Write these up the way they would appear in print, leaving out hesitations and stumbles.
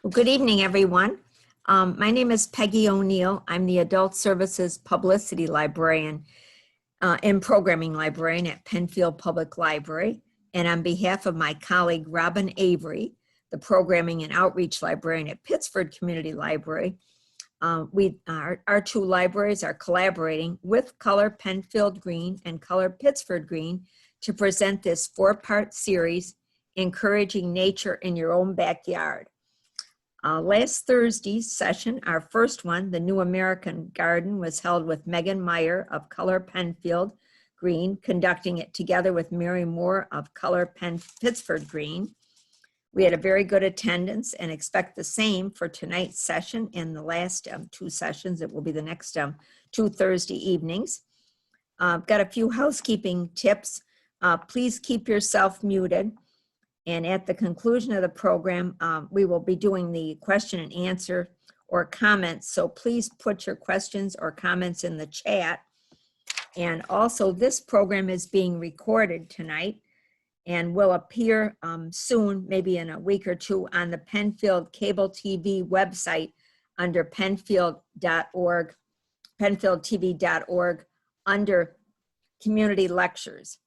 Well, good evening, everyone. My name is Peggy O'Neill. I'm the Adult Services Publicity Librarian and Programming Librarian at Penfield Public Library. And on behalf of my colleague, Robin Avery, the Programming and Outreach Librarian at Pittsburgh Community Library, our two libraries are collaborating with Color Penfield Green and Color Pittsburgh Green to present this four-part series, Encouraging Nature in Your Own Backyard. Last Thursday's session, our first one, the New American Garden, was held with Megan Meyer of Color Penfield Green, conducting it together with Mary Moore of Color Pittsburgh Green. We had a very good attendance and expect the same for tonight's session and the last two sessions. It will be the next two Thursday evenings. I've got a few housekeeping tips. Please keep yourself muted. And at the conclusion of the program, we will be doing the question and answer or comments. So please put your questions or comments in the chat. And also this program is being recorded tonight and will appear soon, maybe in a week or two, on the Penfield Cable TV website under penfield.org, penfieldtv.org under community lectures.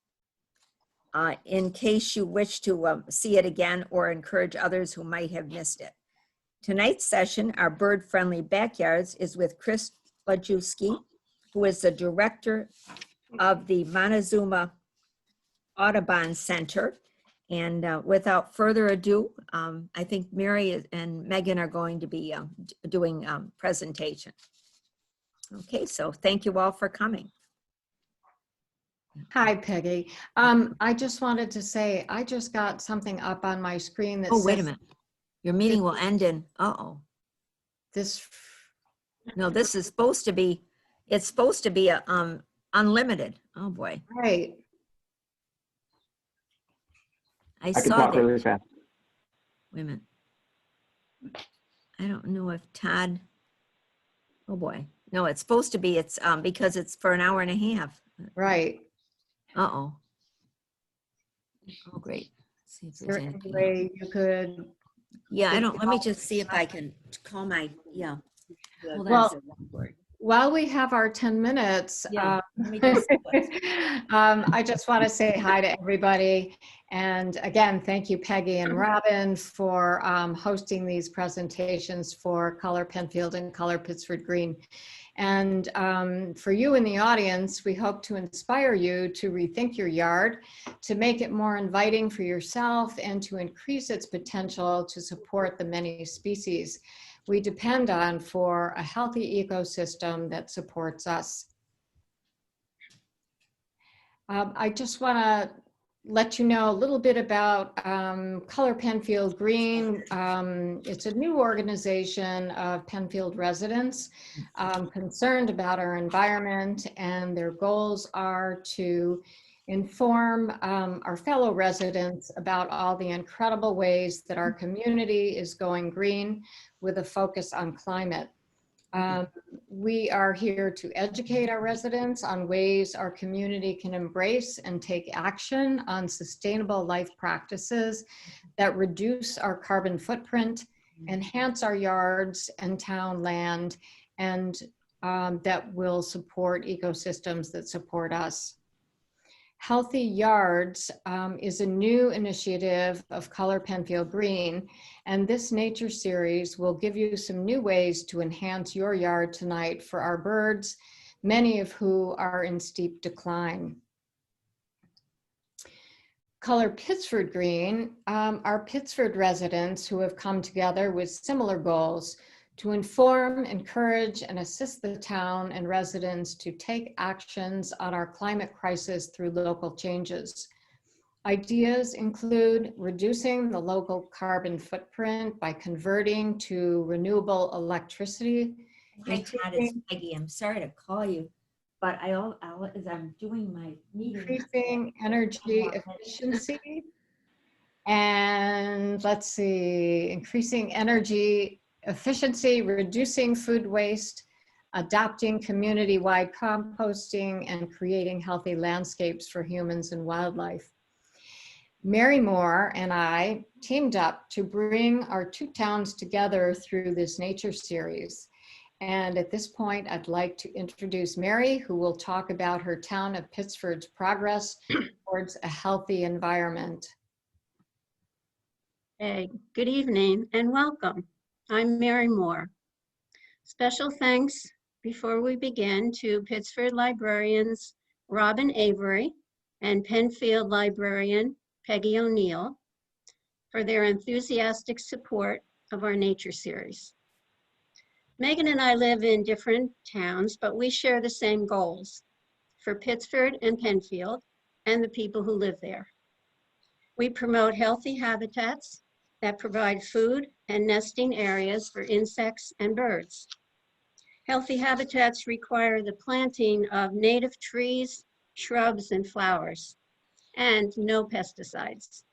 In case you wish to see it again or encourage others who might have missed it. Tonight's session, our bird-friendly backyards, is with Chris Lagewski, who is the director of the Montezuma Audubon Center. And without further ado, I think Mary and Megan are going to be doing presentation. Okay, so thank you all for coming. Hi, Peggy. I just wanted to say, I just got something up on my screen that says— Oh, wait a minute. Your meeting will end in, This. No, this is supposed to be, it's supposed to be unlimited. Oh, boy. Right. I can saw talk that. really fast. Wait a minute. I don't know if Todd, oh, boy. No, it's supposed to be, it's because it's for an hour and a half. Right. Oh, great. Let's see if Is there's there any anything. way you could? Yeah, let me just see if I can call my, yeah. Hold on a Well, second. while we have our 10 minutes, Yeah, let me just see what- I just want to say hi to everybody. And again, thank you, Peggy and Robin, for hosting these presentations for Color Penfield and Color Pittsburgh Green. And for you in the audience, we hope to inspire you to rethink your yard, to make it more inviting for yourself, and to increase its potential to support the many species we depend on for a healthy ecosystem that supports us. I just want to let you know a little bit about Color Penfield Green. It's a new organization of Penfield residents concerned about our environment, and their goals are to inform our fellow residents about all the incredible ways that our community is going green with a focus on climate. We are here to educate our residents on ways our community can embrace and take action on sustainable life practices that reduce our carbon footprint, enhance our yards and town land, and that will support ecosystems that support us. Healthy Yards is a new initiative of Color Penfield Green, and this nature series will give you some new ways to enhance your yard tonight for our birds, many of who are in steep decline. Color Pittsburgh Green are Pittsburgh residents who have come together with similar goals to inform, encourage, and assist the town and residents to take actions on our climate crisis through local changes. Ideas include reducing the local carbon footprint by converting to renewable electricity. Hi, Todd, it's Peggy. I'm sorry to call you, but as I'm doing my meeting. Increasing energy efficiency. And let's see, increasing energy efficiency, reducing food waste, adopting community-wide composting, and creating healthy landscapes for humans and wildlife. Mary Moore and I teamed up to bring our two towns together through this nature series. And at this point, I'd like to introduce Mary, who will talk about her town of Pittsford's progress towards a healthy environment. Hey, good evening and welcome. I'm Mary Moore. Special thanks before we begin to Pittsford librarians Robin Avery and Penfield librarian Peggy O'Neill for their enthusiastic support of our nature series. Megan and I live in different towns, but we share the same goals for Pittsford and Penfield and the people who live there. We promote healthy habitats that provide food and nesting areas for insects and birds. Healthy habitats require the planting of native trees, shrubs, and flowers, and no pesticides.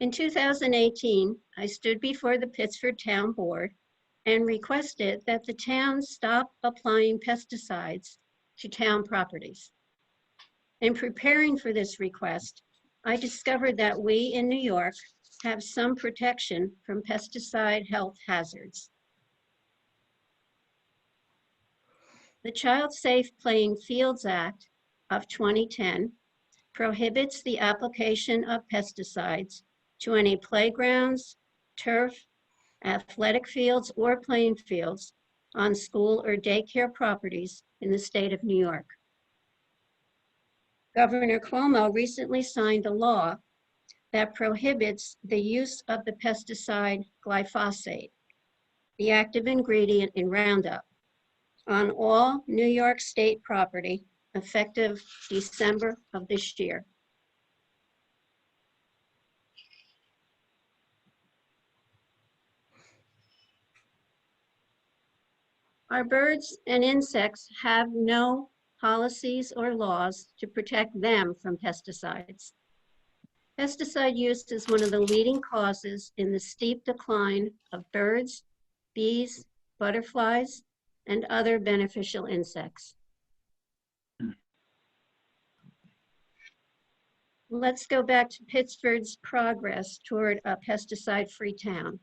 In 2018, I stood before the Pittsford Town Board and requested that the town stop applying pesticides to town properties. In preparing for this request, I discovered that we in New York have some protection from pesticide health hazards. The Child Safe Playing Fields Act of 2010 prohibits the application of pesticides to any playgrounds, turf, athletic fields, or playing fields on school or daycare properties in the state of New York. Governor Cuomo recently signed a law that prohibits the use of the pesticide glyphosate, the active ingredient in Roundup, on all New York State property effective December of this year. Our birds and insects have no policies or laws to protect them from pesticides. Pesticide use is one of the leading causes in the steep decline of birds, bees, butterflies, and other beneficial insects. Let's go back to Pittsford's progress toward a pesticide-free town.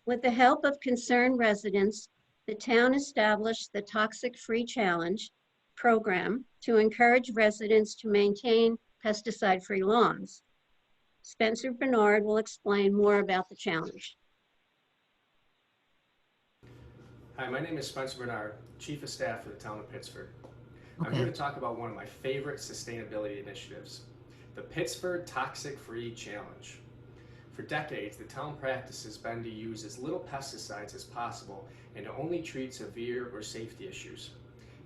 With the help of concerned residents, the town established the Toxic Free Challenge program to encourage residents to maintain pesticide-free lawns. Spencer Bernard will explain more about the challenge. Hi, my name is Spencer Bernard, Chief of Staff for the town of Pittsford. I'm here to talk about one of my favorite sustainability initiatives, the Pittsford Toxic Free Challenge. For decades, the town practice has been to use as little pesticides as possible and to only treat severe or safety issues.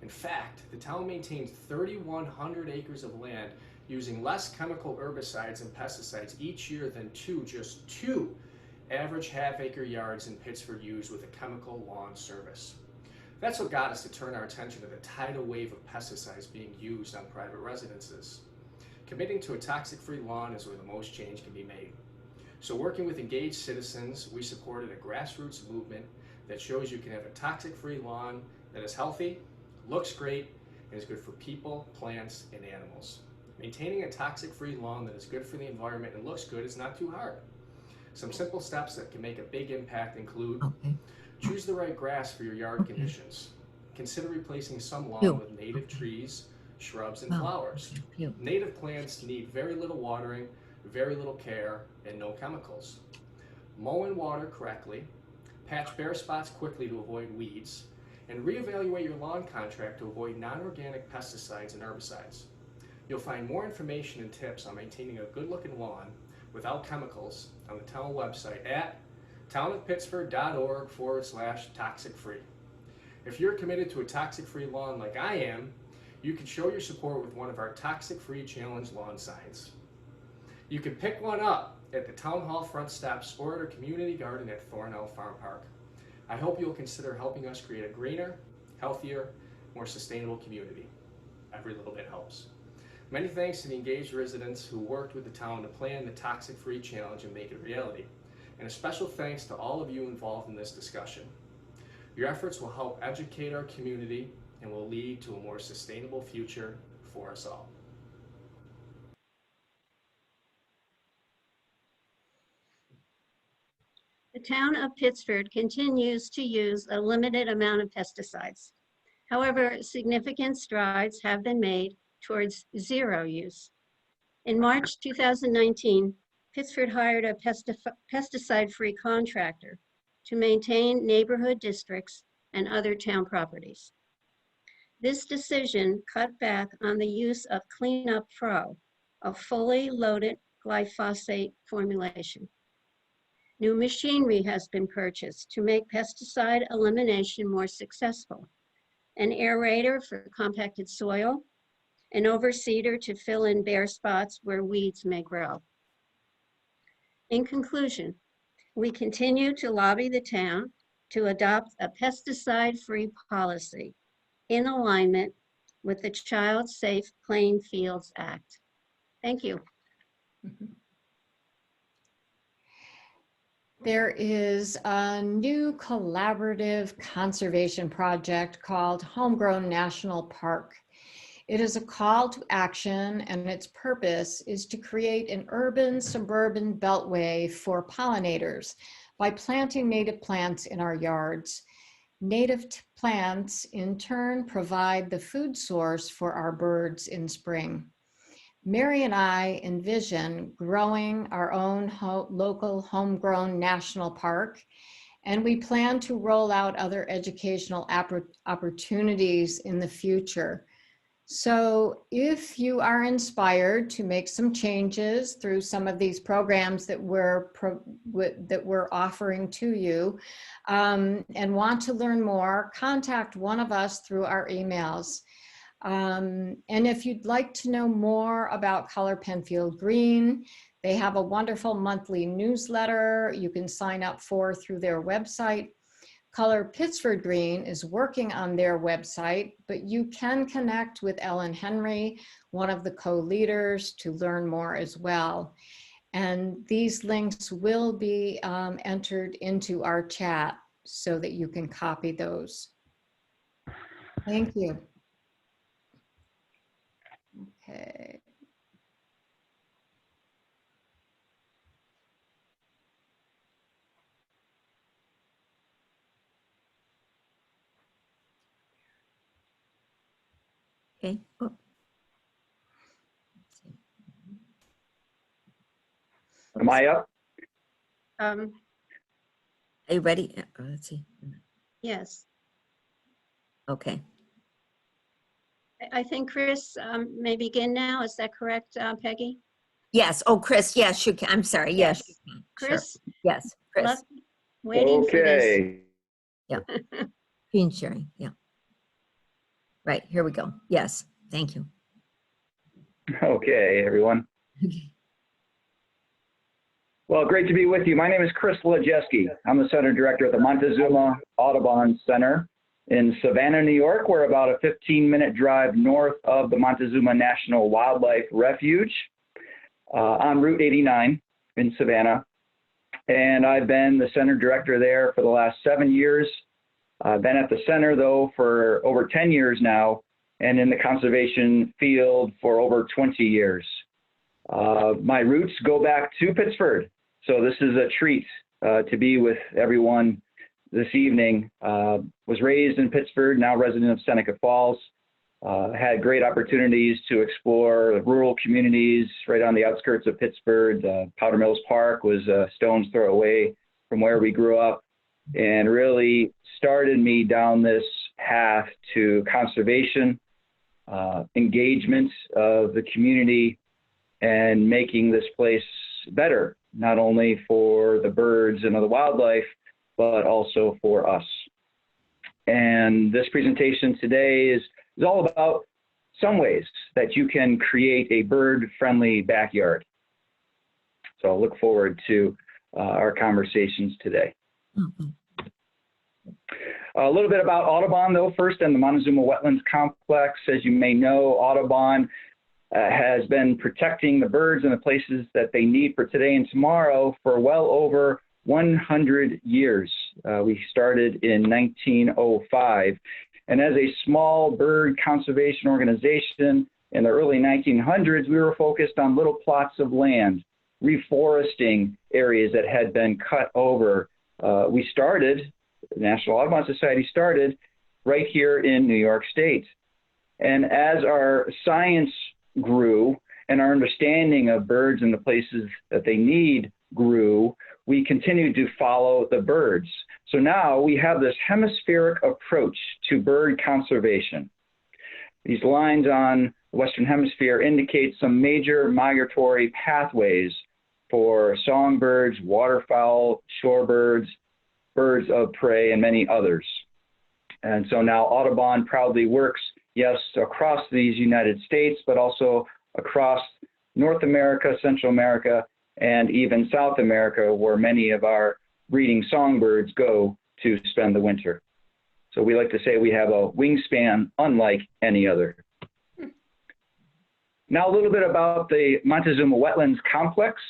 In fact, the town maintains 3,100 acres of land using less chemical herbicides and pesticides each year than just two average half-acre yards in Pittsford use with a chemical lawn service. That's what got us to turn our attention to the tidal wave of pesticides being used on private residences. Committing to a toxic-free lawn is where the most change can be made. So working with engaged citizens, we supported a grassroots movement that shows you can have a toxic-free lawn that is healthy, looks great, and is good for people, plants, and animals. Maintaining a toxic-free lawn that is good for the environment and looks good is not too hard. Some simple steps that can make a big impact include choose the right grass for your yard conditions. Consider replacing some lawn with native trees, shrubs, and flowers. Native plants need very little watering, very little care, and no chemicals. Mow and water correctly, patch bare spots quickly to avoid weeds, and reevaluate your lawn contract to avoid non-organic pesticides and herbicides. You'll find more information and tips on maintaining a good-looking lawn without chemicals on the town website at townofpittsford.org/toxic-free. If you're committed to a toxic-free lawn like I am, you can show your support with one of our Toxic-Free Challenge lawn signs. You can pick one up at the Town Hall front steps or at our community garden at Thornell Farm Park. I hope you'll consider helping us create a greener, healthier, more sustainable community. Every little bit helps. Many thanks to the engaged residents who worked with the town to plan the Toxic Free Challenge and make it a reality. And a special thanks to all of you involved in this discussion. Your efforts will help educate our community and will lead to a more sustainable future for us all. town of Pittsburgh continues to use a limited amount of pesticides. However, significant strides have been made towards zero use. In March 2019, Pittsburgh hired a pesticide-free contractor to maintain neighborhood districts and other town properties. This decision cut back on the use of Cleanup Pro, a fully loaded glyphosate formulation. New machinery has been purchased to make pesticide elimination more successful. An aerator for compacted soil, an overseeder to fill in bare spots where weeds may grow. In conclusion, we continue to lobby the town to adopt a pesticide-free policy in alignment with the Child Safe Playing Fields Act. Thank you. There is a new collaborative conservation project called Homegrown National Park. It is a call to action, and its purpose is to create an urban suburban beltway for pollinators by planting native plants in our yards. Native plants, in turn, provide the food source for our birds in spring. Mary and I envision growing our own local homegrown national park, and we plan to roll out other educational opportunities in the future. So if you are inspired to make some changes through some of these programs that we're offering to you, and want to learn more, contact one of us through our emails. And if you'd like to know more about Color Penfield Green, they have a wonderful monthly newsletter you can sign up for through their website. Color Pittsburgh Green is working on their website, but you can connect with Ellen Henry, one of the co-leaders, to learn more as well. And these links will be entered into our chat so that you can copy those. Thank you. Okay. Okay. Oh. Am I up? Are you ready? Let's see. Yes, Okay. I think Chris may begin now. Is that correct, Peggy? Yes. Oh, Chris. Yes, you can. I'm sorry. Yes. Yes. You can. Chris? Sure. Yes. Chris. Love waiting for this. Okay. Screen sharing. Yeah. Right. Here we go. Yes. Thank you. Okay, everyone. Well, great to be with you. My name is Chris Lagewski. I'm the Center Director at the Montezuma Audubon Center in Savannah, New York. We're about a 15-minute drive north of the Montezuma National Wildlife Refuge on Route 89 in Savannah. And I've been the Center Director there for the last 7 years. I've been at the center, though, for over 10 years now, and in the conservation field for over 20 years. My roots go back to Pittsburgh, so this is a treat to be with everyone this evening. Was raised in Pittsburgh, now resident of Seneca Falls. Had great opportunities to explore rural communities right on the outskirts of Pittsburgh. Powder Mills Park was a stone's throw away from where we grew up, and really started me down this path to conservation, engagement of the community, and making this place better, not only for the birds and the wildlife, but also for us. And this presentation today is all about some ways that you can create a bird-friendly backyard. So I'll look forward to our conversations today. Mm-hmm. A little bit about Audubon, though, first, and the Montezuma Wetlands Complex. As you may know, Audubon has been protecting the birds and the places that they need for today and tomorrow for well over 100 years. We started in 1905. And as a small bird conservation organization in the early 1900s, we were focused on little plots of land, reforesting areas that had been cut over the National Audubon Society started right here in New York State. And as our science grew and our understanding of birds and the places that they need grew, we continued to follow the birds. So now we have this hemispheric approach to bird conservation. These lines on the Western Hemisphere indicate some major migratory pathways for songbirds, waterfowl, shorebirds, birds of prey, and many others. And so now Audubon proudly works, yes, across these United States, but also across North America, Central America, and even South America, where many of our breeding songbirds go to spend the winter. So we like to say we have a wingspan unlike any other. Now a little bit about the Montezuma Wetlands Complex.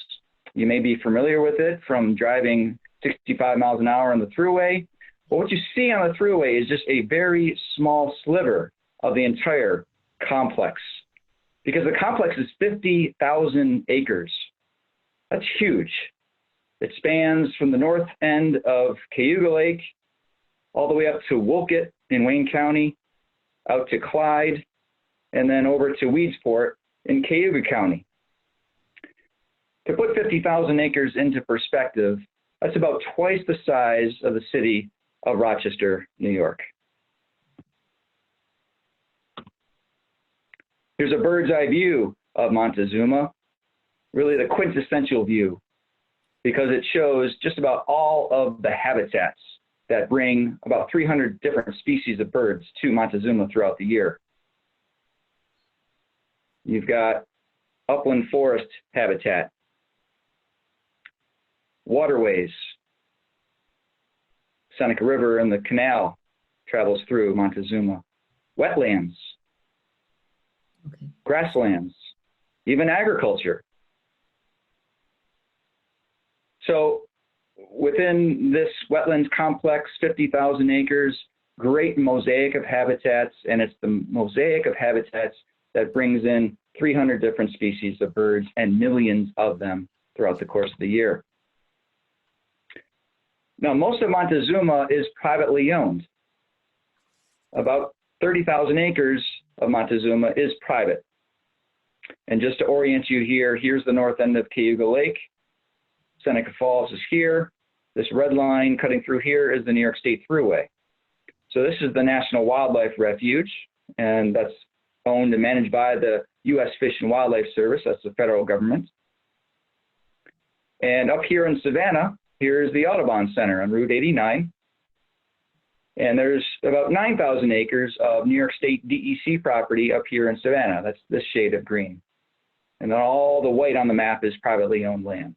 You may be familiar with it from driving 65 miles an hour on the thruway. But what you see on the thruway is just a very small sliver of the entire complex, because the complex is 50,000 acres. That's huge. It spans from the north end of Cayuga Lake all the way up to Wolcott in Wayne County, out to Clyde, and then over to Weedsport in Cayuga County. To put 50,000 acres into perspective, that's about twice the size of the city of Rochester, New York. Here's a bird's eye view of Montezuma, really the quintessential view, because it shows just about all of the habitats that bring about 300 different species of birds to Montezuma throughout the year. You've got upland forest habitat, waterways. Seneca River and the canal travels through Montezuma. Wetlands, grasslands, even agriculture. So within this wetlands complex, 50,000 acres, great mosaic of habitats, and it's the mosaic of habitats that brings in 300 different species of birds and millions of them throughout the course of the year. Now, most of Montezuma is privately owned. About 30,000 acres of Montezuma is private. And just to orient you here, here's the north end of Cayuga Lake. Seneca Falls is here. This red line cutting through here is the New York State Thruway. So this is the National Wildlife Refuge, and that's owned and managed by the U.S. Fish and Wildlife Service. That's the federal government. And up here in Savannah, here's the Audubon Center on Route 89. And there's about 9,000 acres of New York State DEC property up here in Savannah. That's this shade of green. And then all the white on the map is privately owned land.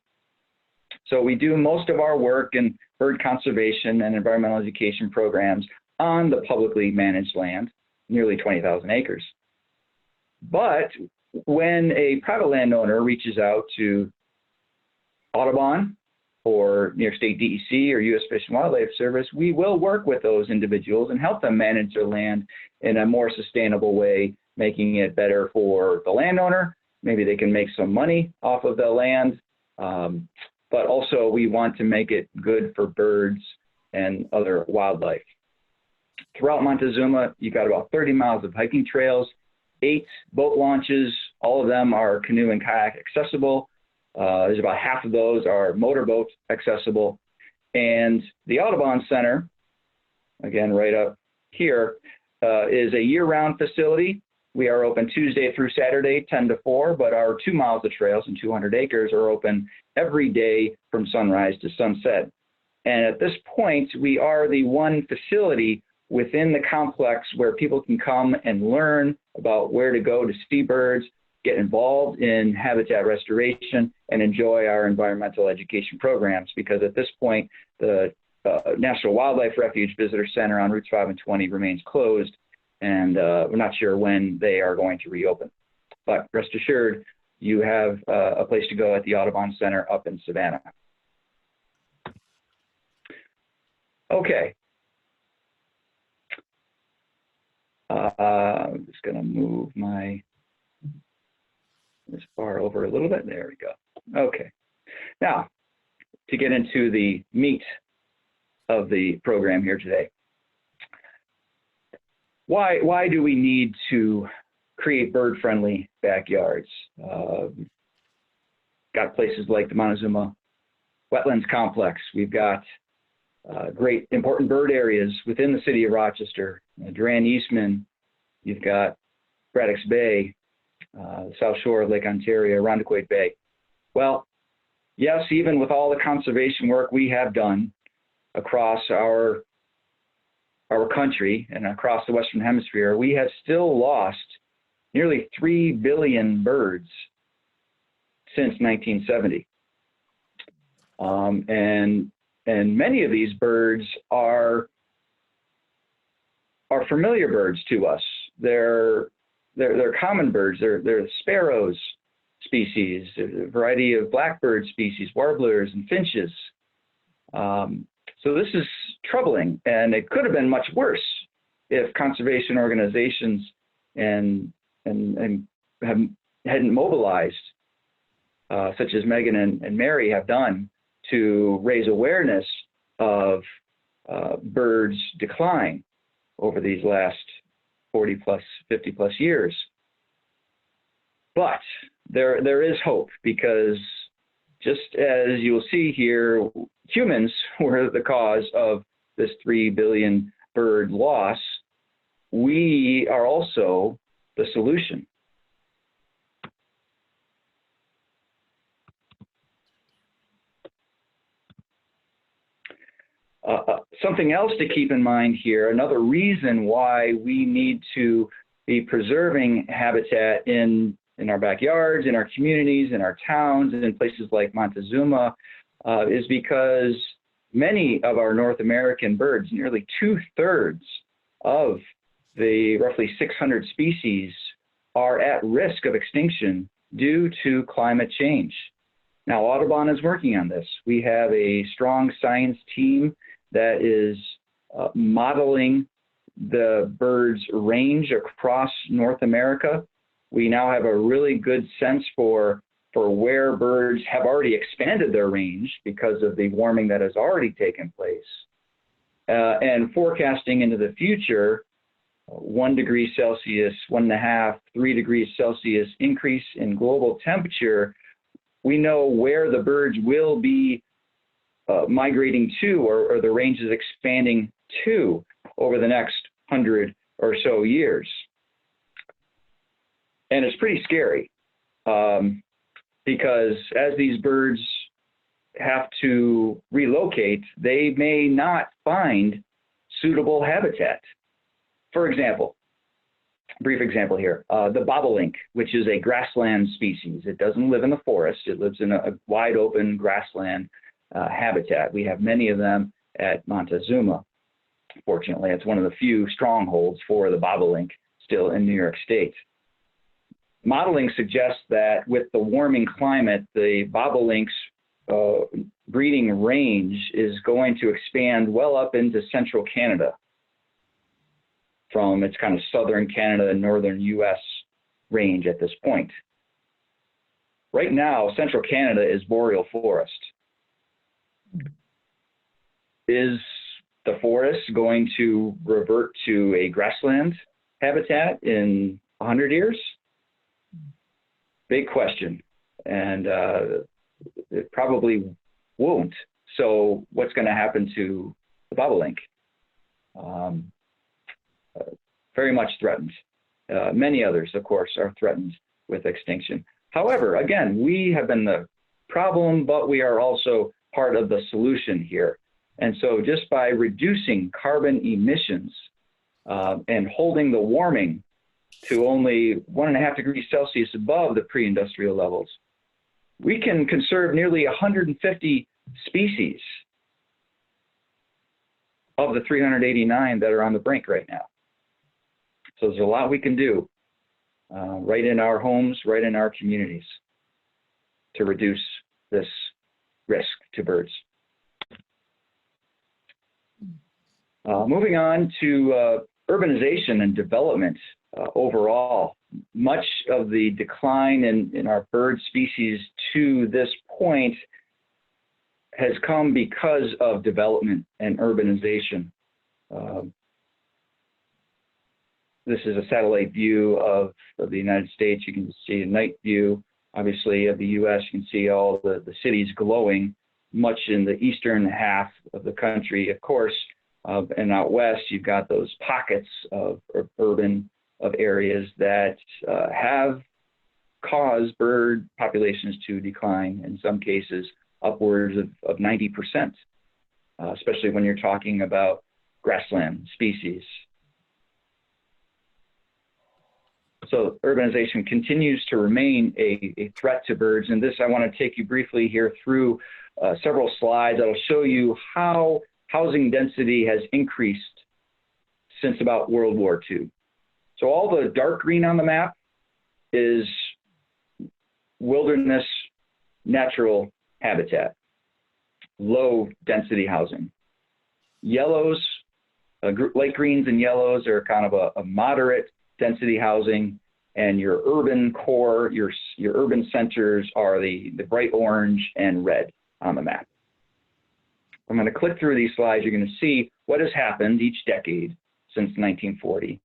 So we do most of our work in bird conservation and environmental education programs on the publicly managed land, nearly 20,000 acres. But when a private landowner reaches out to Audubon or New York State DEC or U.S. Fish and Wildlife Service, we will work with those individuals and help them manage their land in a more sustainable way, making it better for the landowner. Maybe they can make some money off of the land, but also we want to make it good for birds and other wildlife. Throughout Montezuma, you've got about 30 miles of hiking trails, 8 boat launches. All of them are canoe and kayak accessible. There's about half of those are motorboat accessible. And the Audubon Center, again, right up here, is a year-round facility. We are open Tuesday through Saturday, 10 to 4, but our 2 miles of trails and 200 acres are open every day from sunrise to sunset. And at this point, we are the one facility within the complex where people can come and learn about where to go to see birds, get involved in habitat restoration, and enjoy our environmental education programs, because at this point, the National Wildlife Refuge Visitor Center on Routes 5 and 20 remains closed, and we're not sure when they are going to reopen. But rest assured, you have a place to go at the Audubon Center up in Savannah. Okay. I'm just going to move this bar over a little bit. There we go. Okay. Now, to get into the meat of the program here today. Why do we need to create bird-friendly backyards? Got places like the Montezuma Wetlands Complex. We've got great important bird areas within the city of Rochester. Durand Eastman, you've got Braddock's Bay, the South Shore of Lake Ontario, Rondequoit Bay. Well, yes, even with all the conservation work we have done across our country and across the Western Hemisphere, we have still lost nearly 3 billion birds since 1970. And many of these birds are familiar birds to us. They're common birds. They're sparrows species, a variety of blackbird species, warblers and finches. So this is troubling, and it could have been much worse if conservation organizations hadn't mobilized, such as Megan and Mary have done, to raise awareness of birds' decline over these last 40 plus, 50 plus years. But there is hope, because just as you'll see here, humans were the cause of this 3 billion bird loss. We are also the solution. Something else to keep in mind here, another reason why we need to be preserving habitat in our backyards, in our communities, in our towns, and in places like Montezuma, is because many of our North American birds, nearly 2/3 of the roughly 600 species, are at risk of extinction due to climate change. Now, Audubon is working on this. We have a strong science team that is modeling the birds' range across North America. We now have a really good sense for where birds have already expanded their range because of the warming that has already taken place. And forecasting into the future, 1 degree Celsius, 1.5, 3 degrees Celsius increase in global temperature, we know where the birds will be migrating to, or the range is expanding to over the next 100 or so years. And it's pretty scary, because as these birds have to relocate, they may not find suitable habitat. For example, brief example here, the bobolink, which is a grassland species. It doesn't live in the forest. It lives in a wide open grassland habitat. We have many of them at Montezuma. Fortunately, it's one of the few strongholds for the bobolink still in New York State. Modeling suggests that with the warming climate, the bobolink's breeding range is going to expand well up into central Canada, from its kind of southern Canada and northern US range at this point. Right now, central Canada is boreal forest. Is the forest going to revert to a grassland habitat in 100 years? Big question, and it probably won't. So what's going to happen to the bobolink? Very much threatened. Many others, of course, are threatened with extinction. However, again, we have been the problem, but we are also part of the solution here. And so just by reducing carbon emissions and holding the warming to only 1.5 degrees Celsius above the pre-industrial levels, we can conserve nearly 150 species of the 389 that are on the brink right now. So there's a lot we can do right in our homes, right in our communities, to reduce this risk to birds. Moving on to urbanization and development overall. Much of the decline in our bird species to this point has come because of development and urbanization. This is a satellite view of the United States. You can see a night view, obviously, of the US. You can see all the cities glowing, much in the eastern half of the country, of course. And out west, you've got those pockets of urban areas that have caused bird populations to decline, in some cases upwards of 90%, especially when you're talking about grassland species. So urbanization continues to remain a threat to birds. And this, I want to take you briefly here through several slides that'll show you how housing density has increased since about World War II. So all the dark green on the map is wilderness natural habitat, low density housing. Yellows, light greens and yellows are kind of a moderate density housing, and your urban core, your urban centers are the bright orange and red on the map. I'm going to click through these slides. You're going to see what has happened each decade since 1940.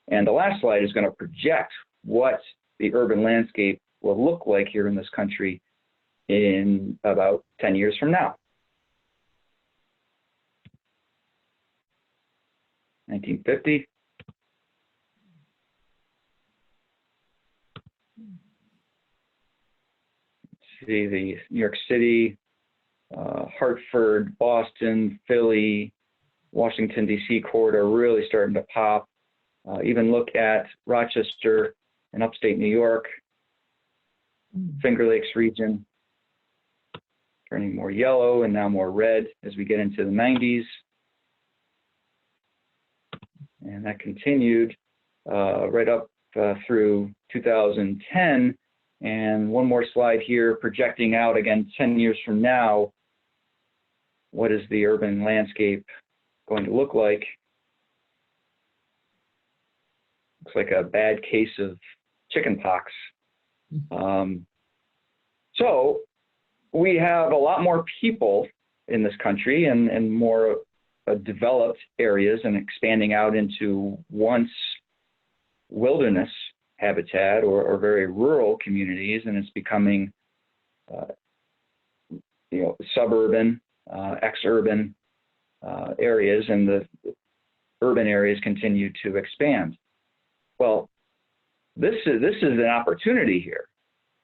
And the last slide is going to project what the urban landscape will look like here in this country in about 10 years from now. 1950. See the New York City, Hartford, Boston, Philly, Washington, D.C. corridor really starting to pop. Even look at Rochester and upstate New York, Finger Lakes region, turning more yellow and now more red as we get into the 90s. And that continued right up through 2010. And one more slide here, projecting out again 10 years from now, what is the urban landscape going to look like? Looks like a bad case of chickenpox. So we have a lot more people in this country and more developed areas and expanding out into once wilderness habitat or very rural communities, and it's becoming suburban, ex-urban areas, and the urban areas continue to expand. Well, this is an opportunity here.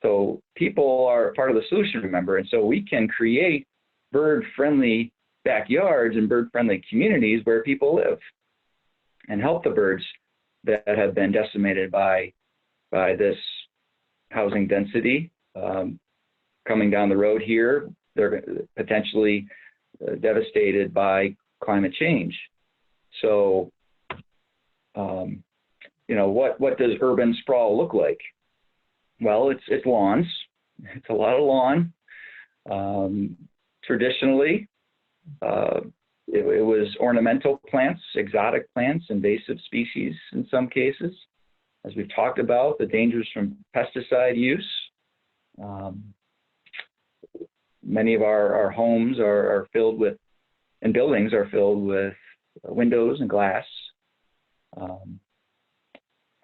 So people are part of the solution, remember, and so we can create bird-friendly backyards and bird-friendly communities where people live and help the birds that have been decimated by this housing density. Coming down the road here, they're potentially devastated by climate change. So, what does urban sprawl look like? Well, it's lawns. It's a lot of lawn. Traditionally, it was ornamental plants, exotic plants, invasive species in some cases. As we've talked about, the dangers from pesticide use. Many of our homes are filled with, and buildings are filled with windows and glass.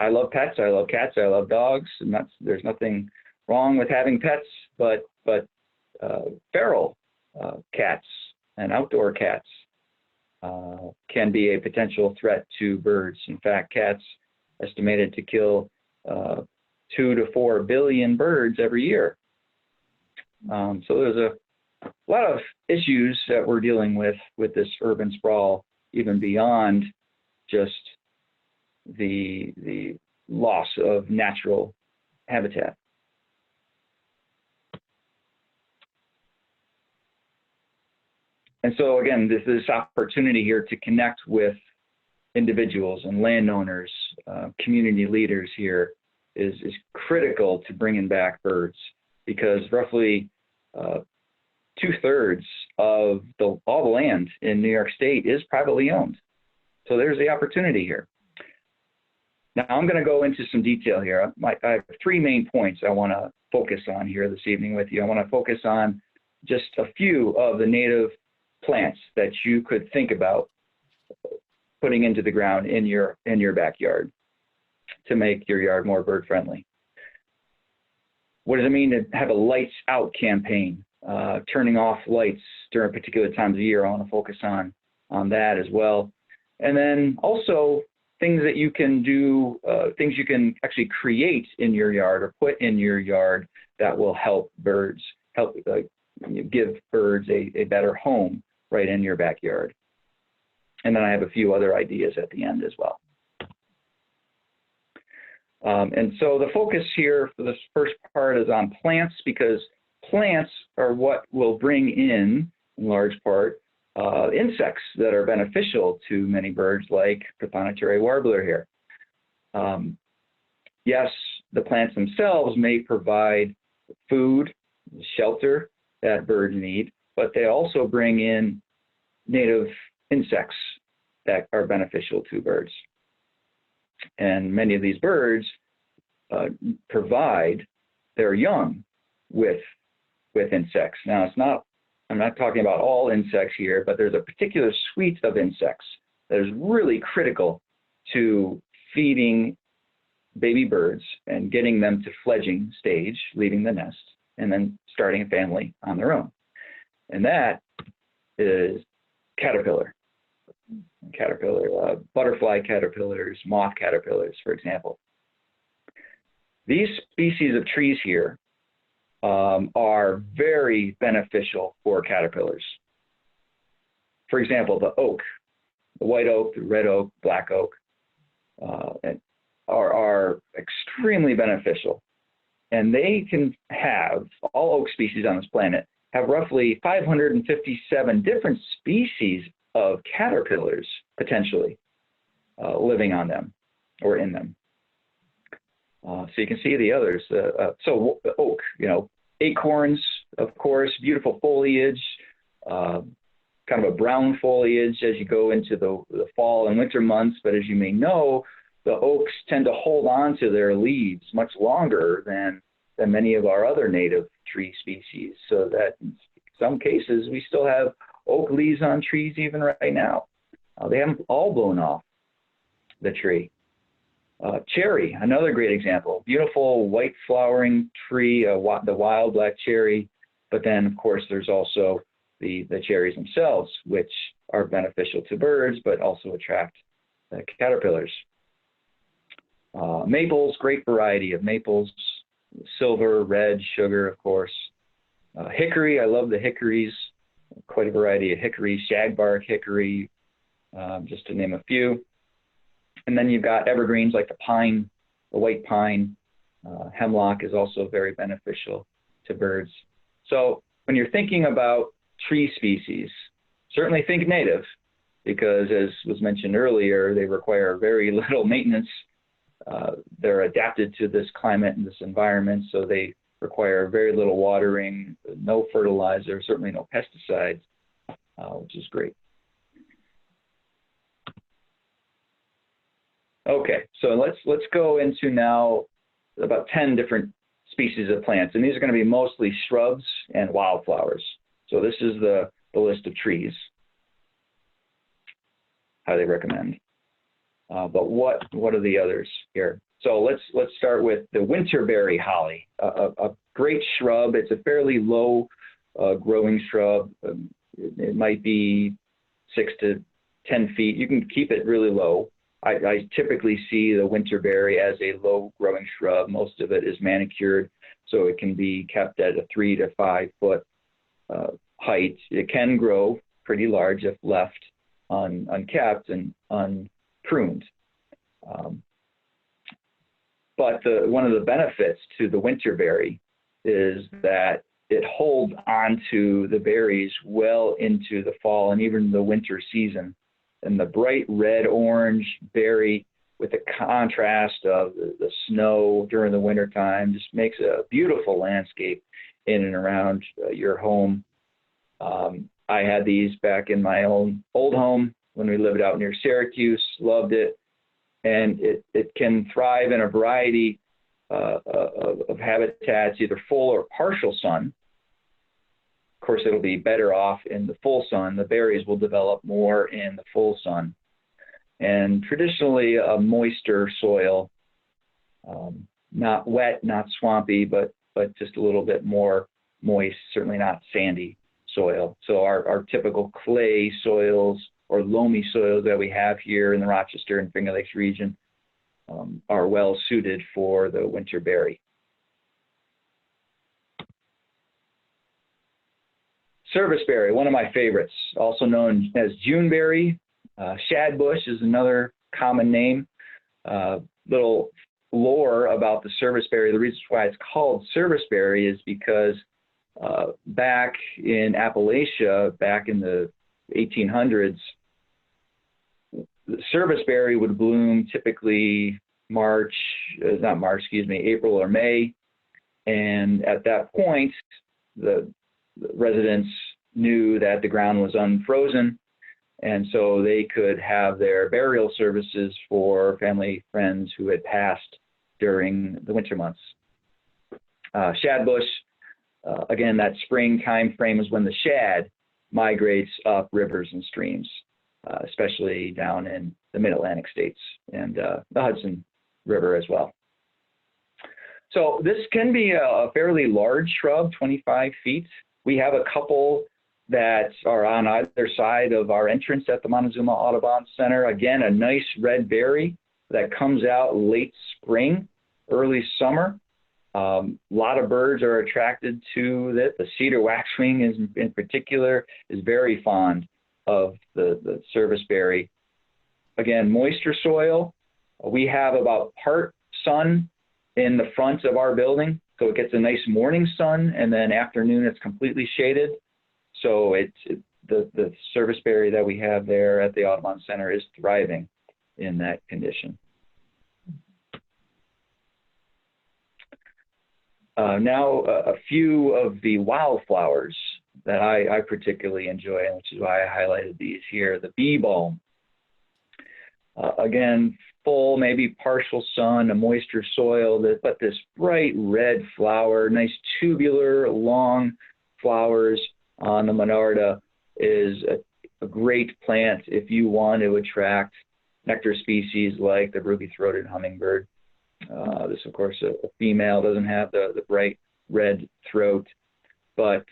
I love pets, I love cats, I love dogs, and there's nothing wrong with having pets, but feral cats and outdoor cats can be a potential threat to birds. In fact, cats estimated to kill 2 to 4 billion birds every year. So there's a lot of issues that we're dealing with this urban sprawl, even beyond just the loss of natural habitat. And so again, this opportunity here to connect with individuals and landowners, community leaders here is critical to bringing back birds, because roughly 2/3 of all the land in New York State is privately owned. So there's the opportunity here. Now I'm going to go into some detail here. I have 3 main points I want to focus on here this evening with you. I want to focus on just a few of the native plants that you could think about putting into the ground in your backyard to make your yard more bird friendly. What does it mean to have a lights out campaign? Turning off lights during particular times of year. I want to focus on that as well. And then also things that you can do, things you can actually create in your yard or put in your yard that will help birds, give birds a better home right in your backyard. And then I have a few other ideas at the end as well. And so the focus here for this first part is on plants, because plants are what will bring in large part, insects that are beneficial to many birds, like prothonotary warbler here. Yes, the plants themselves may provide food, shelter that birds need, but they also bring in native insects that are beneficial to birds. And many of these birds provide their young with insects. Now, I'm not talking about all insects here, but there's a particular suite of insects that is really critical to feeding baby birds and getting them to fledging stage, leaving the nest, and then starting a family on their own. And that is caterpillar, butterfly caterpillars, moth caterpillars, for example. These species of trees here are very beneficial for caterpillars. For example, the oak, the white oak, the red oak, black oak, are extremely beneficial. And they can have, all oak species on this planet, have roughly 557 different species of caterpillars, potentially, living on them or in them. So you can see the others. So oak, acorns, of course, beautiful foliage, kind of a brown foliage as you go into the fall and winter months. But as you may know, the oaks tend to hold on to their leaves much longer than many of our other native tree species. So that in some cases, we still have oak leaves on trees even right now. They haven't all blown off the tree. Cherry, another great example. Beautiful white flowering tree, the wild black cherry. But then, of course, there's also the cherries themselves, which are beneficial to birds, but also attract caterpillars. Maples, great variety of maples. Silver, red, sugar, of course. Hickory, I love the hickories. Quite a variety of hickory, shagbark hickory, just to name a few. And then you've got evergreens like the pine, the white pine. Hemlock is also very beneficial to birds. So when you're thinking about tree species, certainly think native, because as was mentioned earlier, they require very little maintenance. They're adapted to this climate and this environment, so they require very little watering, no fertilizer, certainly no pesticides, which is great. Okay, so let's go into now about 10 different species of plants, and these are going to be mostly shrubs and wildflowers. So this is the list of trees. Highly recommend. But what are the others here? So let's start with the winterberry holly, a great shrub. It's a fairly low growing shrub. It might be 6 to 10 feet. You can keep it really low. I typically see the winterberry as a low growing shrub. Most of it is manicured, so it can be kept at a 3 to 5 foot height. It can grow pretty large if left unkept and unpruned. But one of the benefits to the winterberry is that it holds onto the berries well into the fall and even the winter season. And the bright red orange berry with the contrast of the snow during the wintertime just makes a beautiful landscape in and around your home. I had these back in my own old home when we lived out near Syracuse, loved it. And it can thrive in a variety of habitats, either full or partial sun. Of course, it'll be better off in the full sun. The berries will develop more in the full sun. And traditionally, a moister soil, not wet, not swampy, but just a little bit more moist, certainly not sandy soil. So our typical clay soils or loamy soils that we have here in the Rochester and Finger Lakes region are well suited for the winter berry. Serviceberry, one of my favorites, also known as Juneberry. Shad Bush is another common name. Little lore about the serviceberry. The reason why it's called serviceberry is because back in Appalachia, back in the 1800s, the serviceberry would bloom typically April or May. And at that point, the residents knew that the ground was unfrozen, and so they could have their burial services for family, friends who had passed during the winter months. Shad bush, again, that spring time frame is when the shad migrates up rivers and streams, especially down in the mid-Atlantic states and the Hudson River as well. So this can be a fairly large shrub, 25 feet. We have a couple that are on either side of our entrance at the Montezuma Audubon Center. Again, a nice red berry that comes out late spring, early summer. A lot of birds are attracted to it. The cedar waxwing in particular is very fond of the serviceberry. Again, moisture soil. We have about part sun in the front of our building. So it gets a nice morning sun, and then afternoon it's completely shaded. So the serviceberry that we have there at the Audubon Center is thriving in that condition. Now a few of the wildflowers that I particularly enjoy, and which is why I highlighted these here. The bee balm. Again, full, maybe partial sun, a moisture soil, but this bright red flower, nice tubular, long flowers on the Monarda is a great plant if you want to attract nectar species like the ruby-throated hummingbird. This, of course, a female, doesn't have the bright red throat, but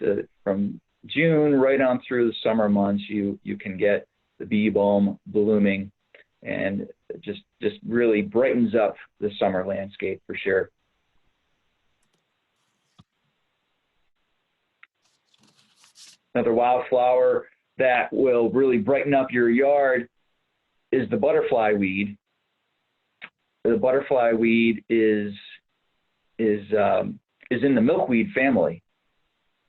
from June right on through the summer months, you can get the bee balm blooming, and it just really brightens up the summer landscape for sure. Another wildflower that will really brighten up your yard is the butterfly weed. The butterfly weed is in the milkweed family,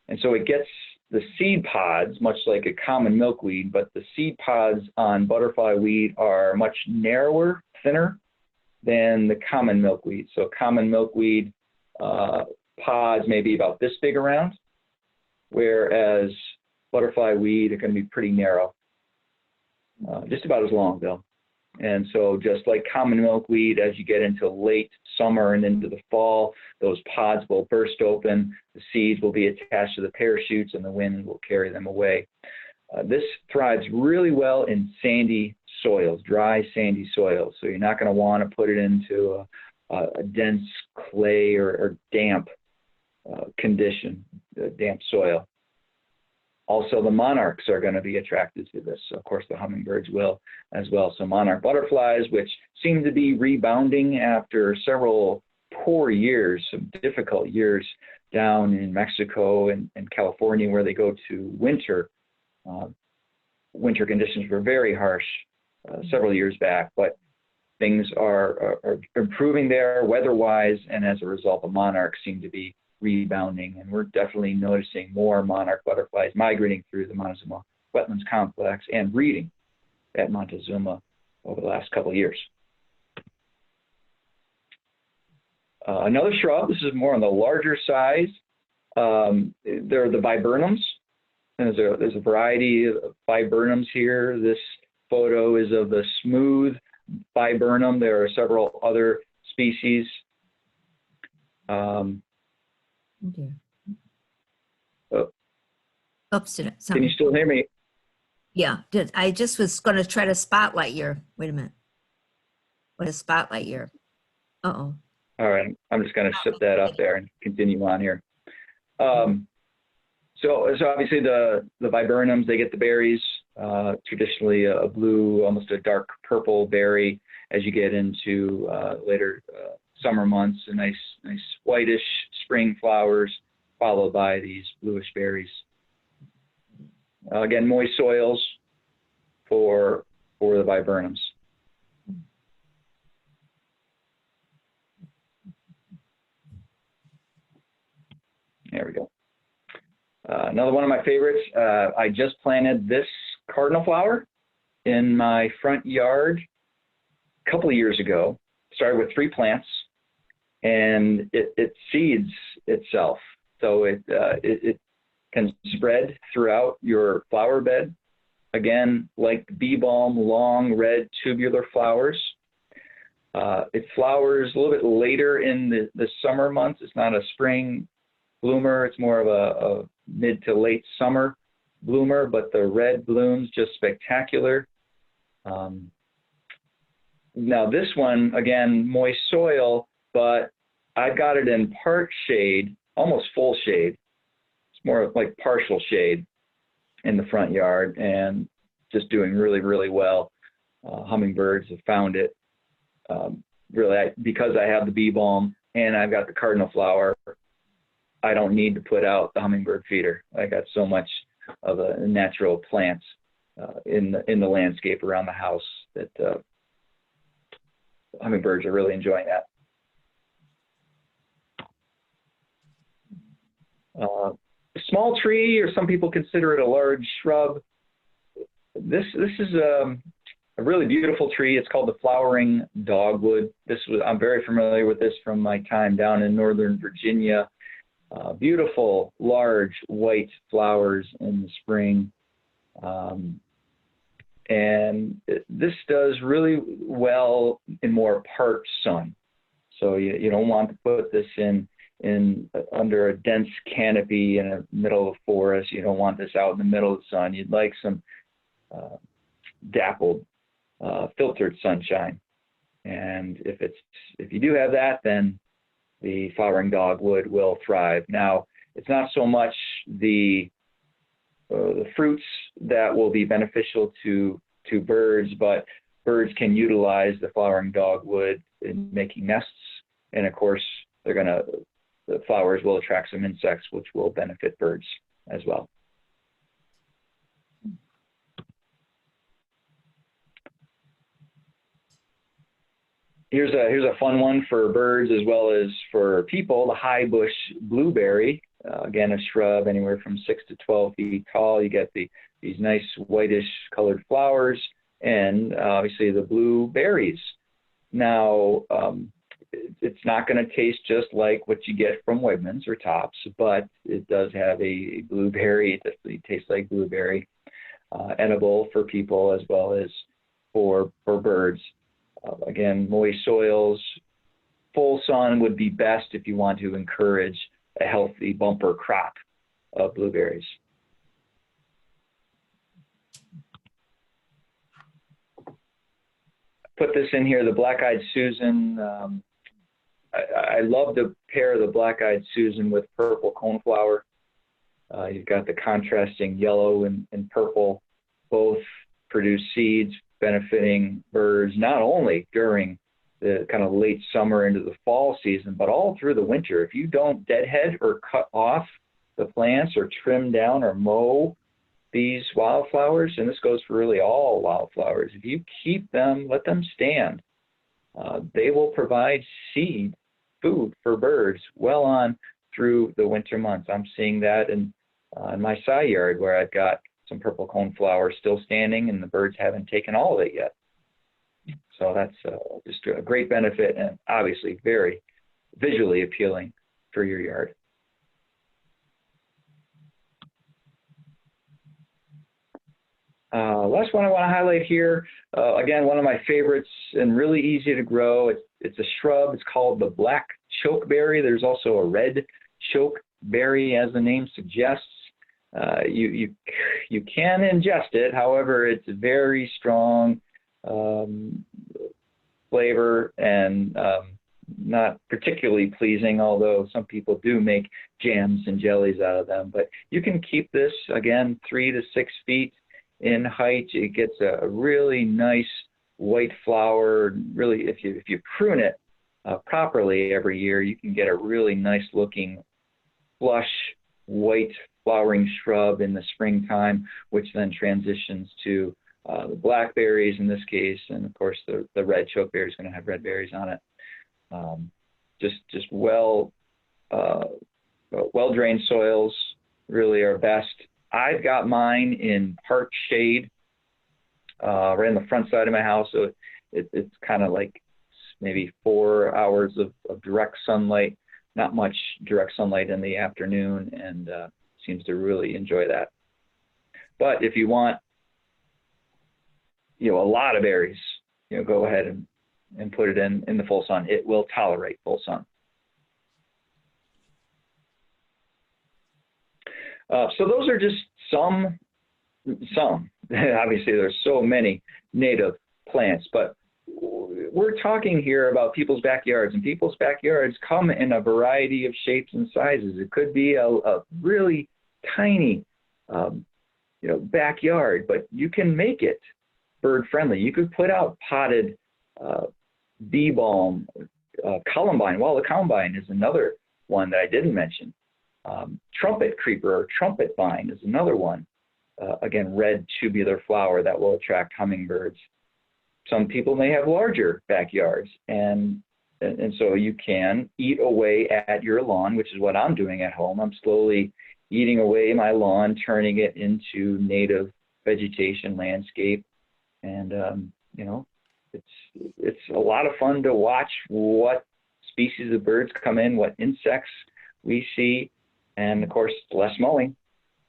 and so it gets the seed pods, much like a common milkweed, but the seed pods on butterfly weed are much narrower, thinner than the common milkweed. So common milkweed pods may be about this big around, whereas butterfly weed are going to be pretty narrow, just about as long though. And so just like common milkweed, as you get into late summer and into the fall, those pods will burst open, the seeds will be attached to the parachutes, and the wind will carry them away. This thrives really well in sandy soils, dry sandy soils. So you're not going to want to put it into a dense clay or damp condition, damp soil. Also, the monarchs are going to be attracted to this. Of course, the hummingbirds will as well. So monarch butterflies, which seem to be rebounding after several poor years, some difficult years down in Mexico and California, where they go to winter. Winter conditions were very harsh several years back, but things are improving there weather-wise, and as a result, the monarchs seem to be rebounding, and we're definitely noticing more monarch butterflies migrating through the Montezuma Wetlands complex and breeding at Montezuma over the last couple of years. Another shrub, this is more on the larger size, they're the Viburnums. There's a variety of Viburnums here. This photo is of the smooth Viburnum. There are several other species. Okay. Oops, did it? Can you Something. still hear me? Yeah, I just was going to try to spotlight your, wait a minute. What is spotlight your? Uh-oh. All right, I'm just going to shut that up there and continue on here. So obviously the viburnums, they get the berries, traditionally a blue, almost a dark purple berry. As you get into later summer months, a nice whitish spring flowers, followed by these bluish berries. Again, moist soils for the viburnums. There we go. Another one of my favorites, I just planted this cardinal flower in my front yard a couple of years ago. Started with 3 plants, and it seeds itself. So it can spread throughout your flower bed. Again, like bee balm, long red tubular flowers. It flowers a little bit later in the summer months. It's not a spring bloomer. It's more of a mid to late summer bloomer, but the red blooms just spectacular. Now this one, again, moist soil, but I've got it in part shade, almost full shade. It's more like partial shade in the front yard, and just doing really, really well. Hummingbirds have found it. Really, because I have the bee balm and I've got the cardinal flower, I don't need to put out the hummingbird feeder. I got so much of a natural plants in the landscape around the house that hummingbirds are really enjoying that. A small tree, or some people consider it a large shrub. This is a really beautiful tree. It's called the Flowering Dogwood. I'm very familiar with this from my time down in Northern Virginia. Beautiful, large, white flowers in the spring. And this does really well in more part sun. So you don't want to put this in under a dense canopy in the middle of the forest. You don't want this out in the middle of the sun. You'd like some dappled, filtered sunshine. And if you do have that, then the flowering dogwood will thrive. Now, it's not so much the fruits that will be beneficial to birds, but birds can utilize the flowering dogwood in making nests. And of course, the flowers will attract some insects, which will benefit birds as well. Here's a fun one for birds as well as for people, the high bush blueberry. Again, a shrub anywhere from 6 to 12 feet tall. You get these nice whitish colored flowers and obviously the blueberries. Now, it's not going to taste just like what you get from Wegmans or Tops, but it does have a blueberry. It definitely tastes like blueberry, edible for people as well as for birds. Again, moist soils, full sun would be best if you want to encourage a healthy bumper crop of blueberries. Put this in here, the black-eyed Susan. I love to pair the black-eyed Susan with purple coneflower. You've got the contrasting yellow and purple, both produce seeds benefiting birds not only during the kind of late summer into the fall season, but all through the winter. If you don't deadhead or cut off the plants or trim down or mow these wildflowers, and this goes for really all wildflowers, if you keep them, let them stand, they will provide seed food for birds well on through the winter months. I'm seeing that in my side yard where I've got some purple coneflower still standing and the birds haven't taken all of it yet. So that's just a great benefit and obviously very visually appealing for your yard. Last one I want to highlight here, again, one of my favorites and really easy to grow. It's a shrub. It's called the black chokeberry. There's also a red chokeberry, as the name suggests. You can ingest it. However, it's very strong flavor and not particularly pleasing, although some people do make jams and jellies out of them. But you can keep this, again, 3 to 6 feet in height. It gets a really nice white flower. Really, if you prune it properly every year, you can get a really nice looking flush white flowering shrub in the springtime, which then transitions to the blackberries in this case, and of course the red chokeberry is going to have red berries on it. Just well drained soils really are best. I've got mine in part shade right on the front side of my house, so it's kind of like maybe 4 hours of direct sunlight, not much direct sunlight in the afternoon, and seems to really enjoy that. But if you want, a lot of berries, go ahead and put it in the full sun. It will tolerate full sun. So those are just some. Obviously, there's so many native plants, but we're talking here about people's backyards, and people's backyards come in a variety of shapes and sizes. It could be a really tiny, backyard, but you can make it bird friendly. You could put out potted bee balm, columbine. Well, the columbine is another one that I didn't mention. Trumpet creeper or trumpet vine is another one. Again, red tubular flower that will attract hummingbirds. Some people may have larger backyards, and so you can eat away at your lawn, which is what I'm doing at home. I'm slowly eating away my lawn, turning it into native vegetation landscape, and it's a lot of fun to watch what species of birds come in, what insects we see, and of course, less mowing,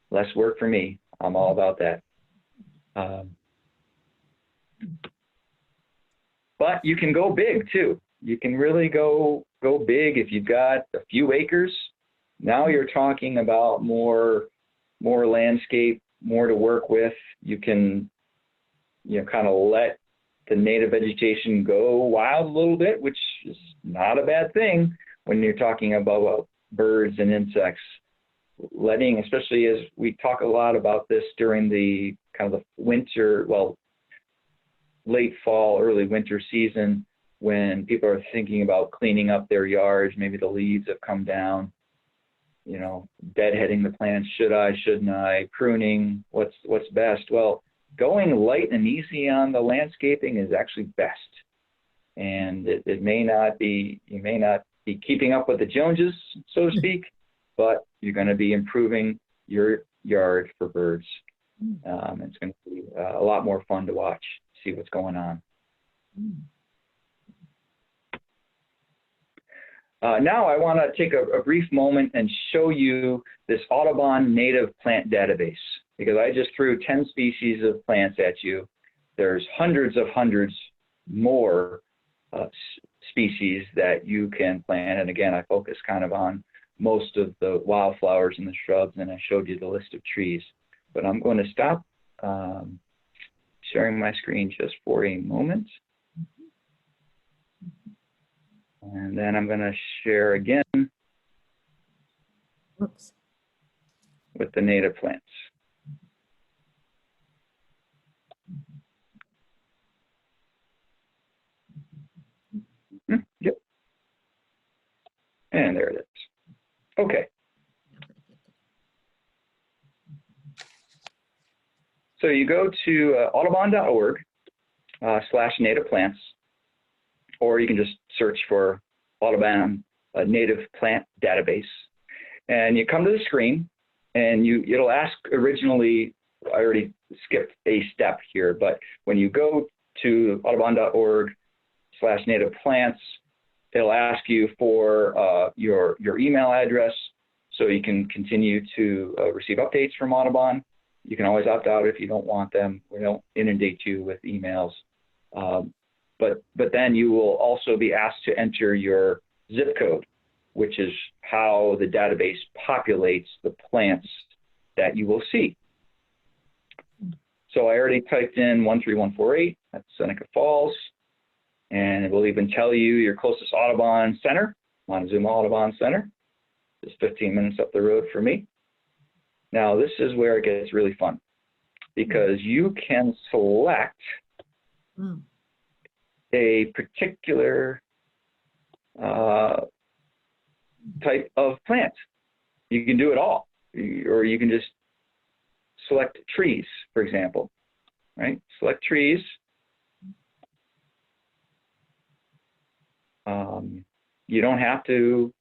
less work for me. I'm all about that. But you can go big too. You can really go big if you've got a few acres. Now you're talking about more landscape, more to work with. You can kind of let the native vegetation go wild a little bit, which is not a bad thing when you're talking about birds and insects. Letting, especially as we talk a lot about this during the kind of the winter, late fall, early winter season, when people are thinking about cleaning up their yards, maybe the leaves have come down, deadheading the plants. Should I, shouldn't I? Pruning, what's best? Well, going light and easy on the landscaping is actually best. And it may not be, you may not be keeping up with the Joneses, so to speak, but you're going to be improving your yard for birds. It's going to be a lot more fun to watch, see what's going on. Now I want to take a brief moment and show you this Audubon native plant database, because I just threw 10 species of plants at you. There's hundreds more species that you can plant. And again, I focus kind of on most of the wildflowers and the shrubs, and I showed you the list of trees. But I'm going to stop sharing my screen just for a moment. And then I'm going to share again with the native plants. Yep. And there it is. Okay. So you go to audubon.org/native plants, or you can just search for Audubon native plant database, and you come to the screen, and it'll ask originally. I already skipped a step here, but when you go to audubon.org/native plants, it'll ask you for your email address, so you can continue to receive updates from Audubon. You can always opt out if you don't want them. We don't inundate you with emails. But then you will also be asked to enter your zip code, which is how the database populates the plants that you will see. So I already typed in 13148, that's Seneca Falls, and it will even tell you your closest Audubon Center, Montezuma Audubon Center, just 15 minutes up the road for me. Now this is where it gets really fun, because you can select a particular type of plant. You can do it all, or you can just select trees, for example, right? Select trees. You don't have to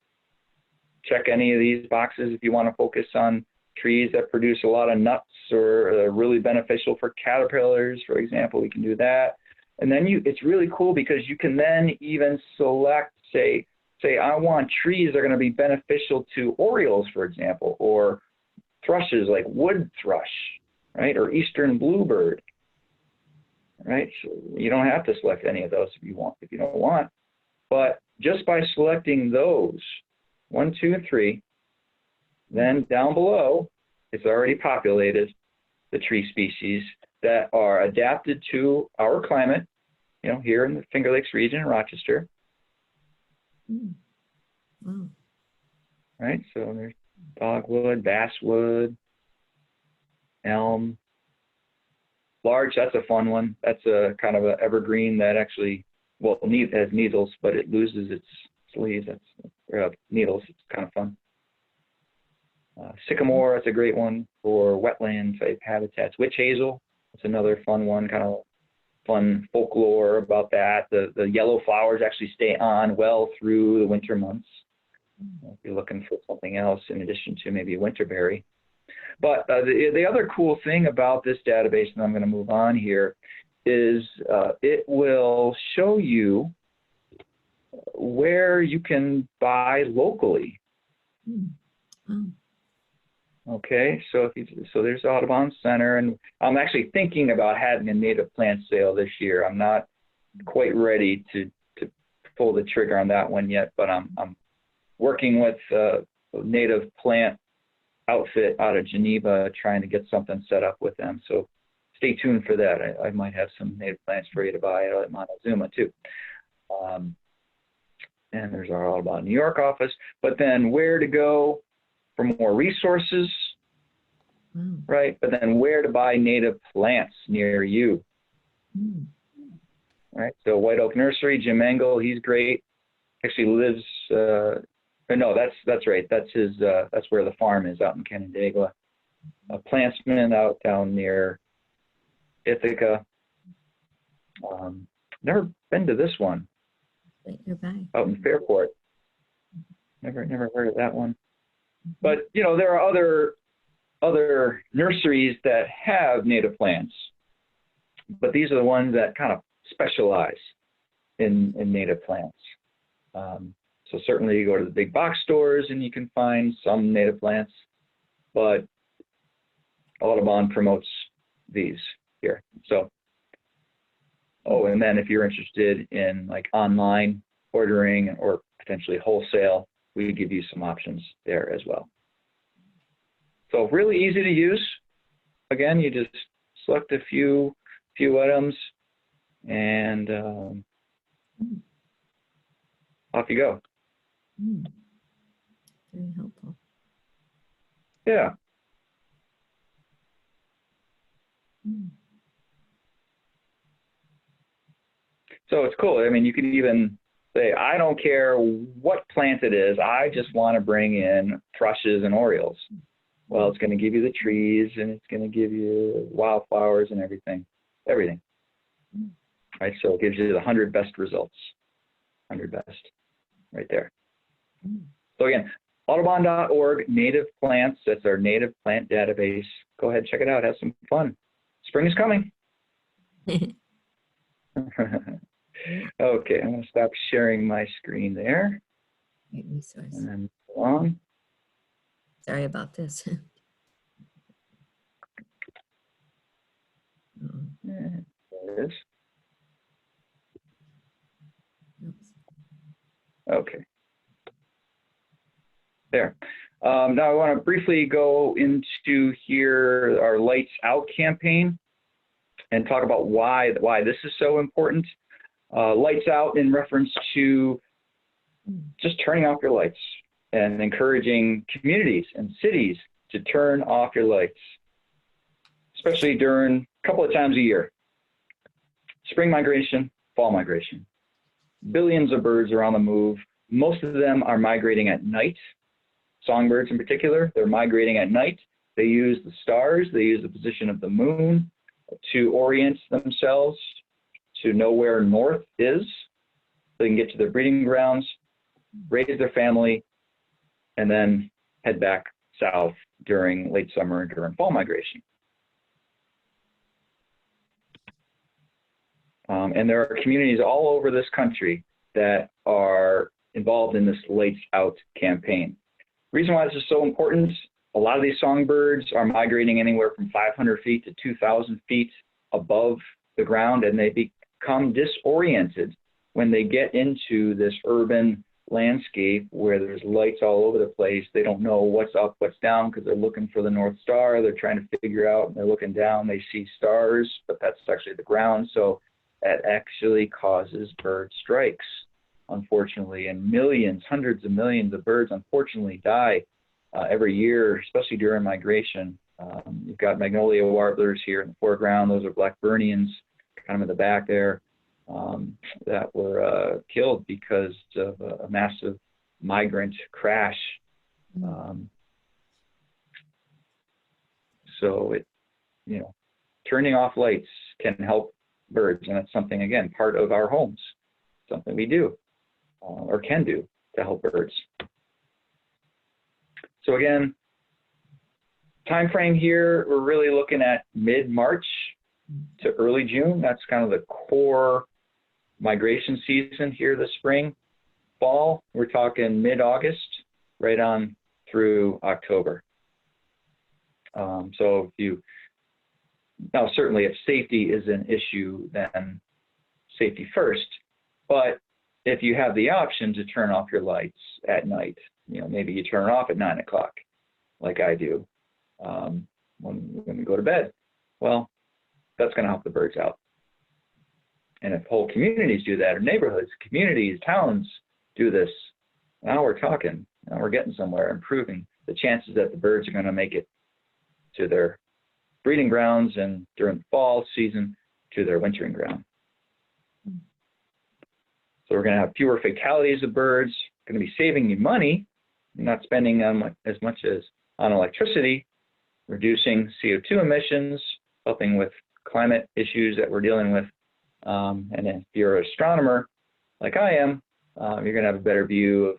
check any of these boxes if you want to focus on trees that produce a lot of nuts or are really beneficial for caterpillars, for example. We can do that. And then it's really cool because you can then even select, say I want trees that are going to be beneficial to orioles, for example, or thrushes like wood thrush, right? Or eastern bluebird, right? So you don't have to select any of those if you don't want. But just by selecting those, 1, 2, and 3, then down below, it's already populated the tree species that are adapted to our climate, here in the Finger Lakes region in Rochester. Right, so there's dogwood, basswood, elm, larch. That's a fun one. That's a kind of an evergreen that actually, it has needles, but it loses its leaves. That's needles. It's kind of fun. Sycamore, that's a great one for wetland type habitats. Witch hazel, that's another fun one, kind of fun folklore about that. The yellow flowers actually stay on well through the winter months. If you're looking for something else in addition to maybe a winterberry. But the other cool thing about this database, and I'm going to move on here, is it will show you where you can buy locally. Okay, so there's Audubon Center, and I'm actually thinking about having a native plant sale this year. I'm not quite ready to pull the trigger on that one yet, but I'm working with a native plant outfit out of Geneva, trying to get something set up with them. So stay tuned for that. I might have some native plants for you to buy at Montezuma too. And there's our Audubon New York office. But then where to go for more resources, right? But then where to buy native plants near you, right? So White Oak Nursery, Jim Engel, he's great. Actually lives. No, that's right. That's his. That's where the farm is, out in Canandaigua. A plantsman out down near Ithaca. Never been to this one. Out in Fairport. Never heard of that one. But there are other nurseries that have native plants, but these are the ones that kind of specialize in native plants. So certainly you go to the big box stores and you can find some native plants, but Audubon promotes these here. So, and then if you're interested in like online ordering or potentially wholesale, we give you some options there as well. So really easy to use. Again, you just select a few items and off you go. Very helpful. Yeah. So it's cool. I mean, you could even say, I don't care what plant it is. I just want to bring in thrushes and orioles. Well, it's going to give you the trees and it's going to give you wildflowers and everything. Right. So it gives you the 100 best results. 100 best right there. So again, audubon.org, native plants. That's our native plant database. Go ahead, check it out. Have some fun. Spring is coming. Okay, I'm going to stop sharing my screen there. Great resource. And then go on. Sorry about this. There it is. Oops. Okay. There. Now I want to briefly go into here our Lights Out campaign and talk about why this is so important. Lights Out in reference to just turning off your lights and encouraging communities and cities to turn off your lights, especially during a couple of times a year. Spring migration, fall migration. Billions of birds are on the move. Most of them are migrating at night. Songbirds in particular, they're migrating at night. They use the stars, they use the position of the moon to orient themselves, to know where north is. They can get to their breeding grounds, raise their family, and then head back south during late summer and during fall migration. And there are communities all over this country that are involved in this Lights Out campaign. Reason why this is so important, a lot of these songbirds are migrating anywhere from 500 feet to 2,000 feet above the ground, and they become disoriented when they get into this urban landscape where there's lights all over the place. They don't know what's up, what's down, because they're looking for the North Star. They're trying to figure out, and they're looking down, they see stars, but that's actually the ground. So that actually causes bird strikes, unfortunately, and millions, hundreds of millions of birds, unfortunately, die every year, especially during migration. You've got Magnolia Warblers here in the foreground. Those are Blackburnians, kind of in the back there, that were killed because of a massive migrant crash. So turning off lights can help birds, and it's something, again, part of our homes, something we do or can do to help birds. So again, time frame here, we're really looking at mid-March to early June. That's kind of the core migration season here this spring. Fall, we're talking mid-August right on through October. So now certainly if safety is an issue, then safety first. But if you have the option to turn off your lights at night, maybe you turn it off at 9 o'clock, like I do, when we go to bed, well, that's going to help the birds out. And if whole communities do that, or neighborhoods, communities, towns do this, now we're talking, now we're getting somewhere, improving the chances that the birds are going to make it to their breeding grounds, and during the fall season to their wintering ground. So we're going to have fewer fatalities of birds, going to be saving you money, not spending as much as on electricity, reducing CO2 emissions, helping with climate issues that we're dealing with. And if you're an astronomer like I am, you're going to have a better view of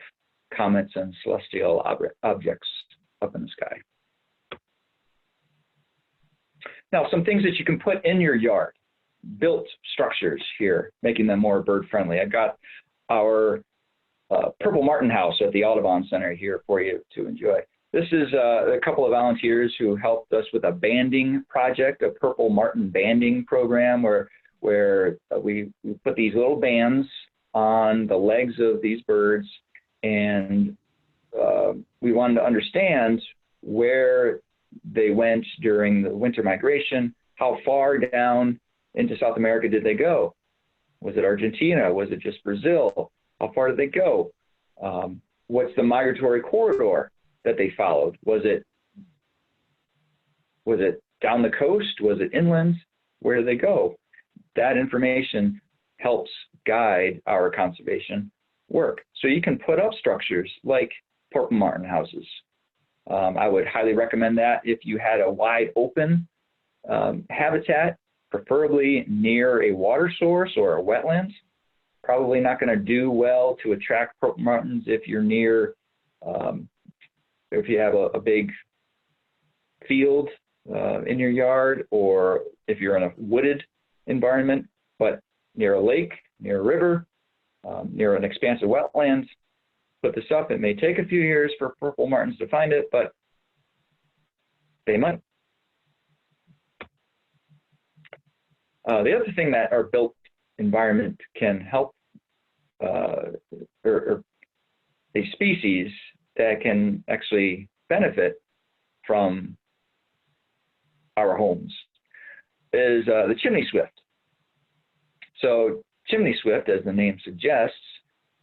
comets and celestial objects up in the sky. Now, some things that you can put in your yard, built structures here, making them more bird friendly. I've got our Purple Martin house at the Audubon Center here for you to enjoy. This is a couple of volunteers who helped us with a banding project, a Purple Martin banding program, where we put these little bands on the legs of these birds, and we wanted to understand where they went during the winter migration. How far down into South America did they go? Was it Argentina? Was it just Brazil? How far did they go? What's the migratory corridor that they followed? Was it down the coast? Was it inland? Where did they go? That information helps guide our conservation work. So you can put up structures like Purple Martin houses. I would highly recommend that if you had a wide open habitat, preferably near a water source or a wetland. Probably not going to do well to attract Purple Martins if you're near, if you have a big field in your yard, or if you're in a wooded environment, but near a lake, near a river, near an expansive wetland. Put this up. It may take a few years for Purple Martins to find it, but they might. The other thing that our built environment can help, or a species that can actually benefit from our homes is the chimney swift. So chimney swift, as the name suggests,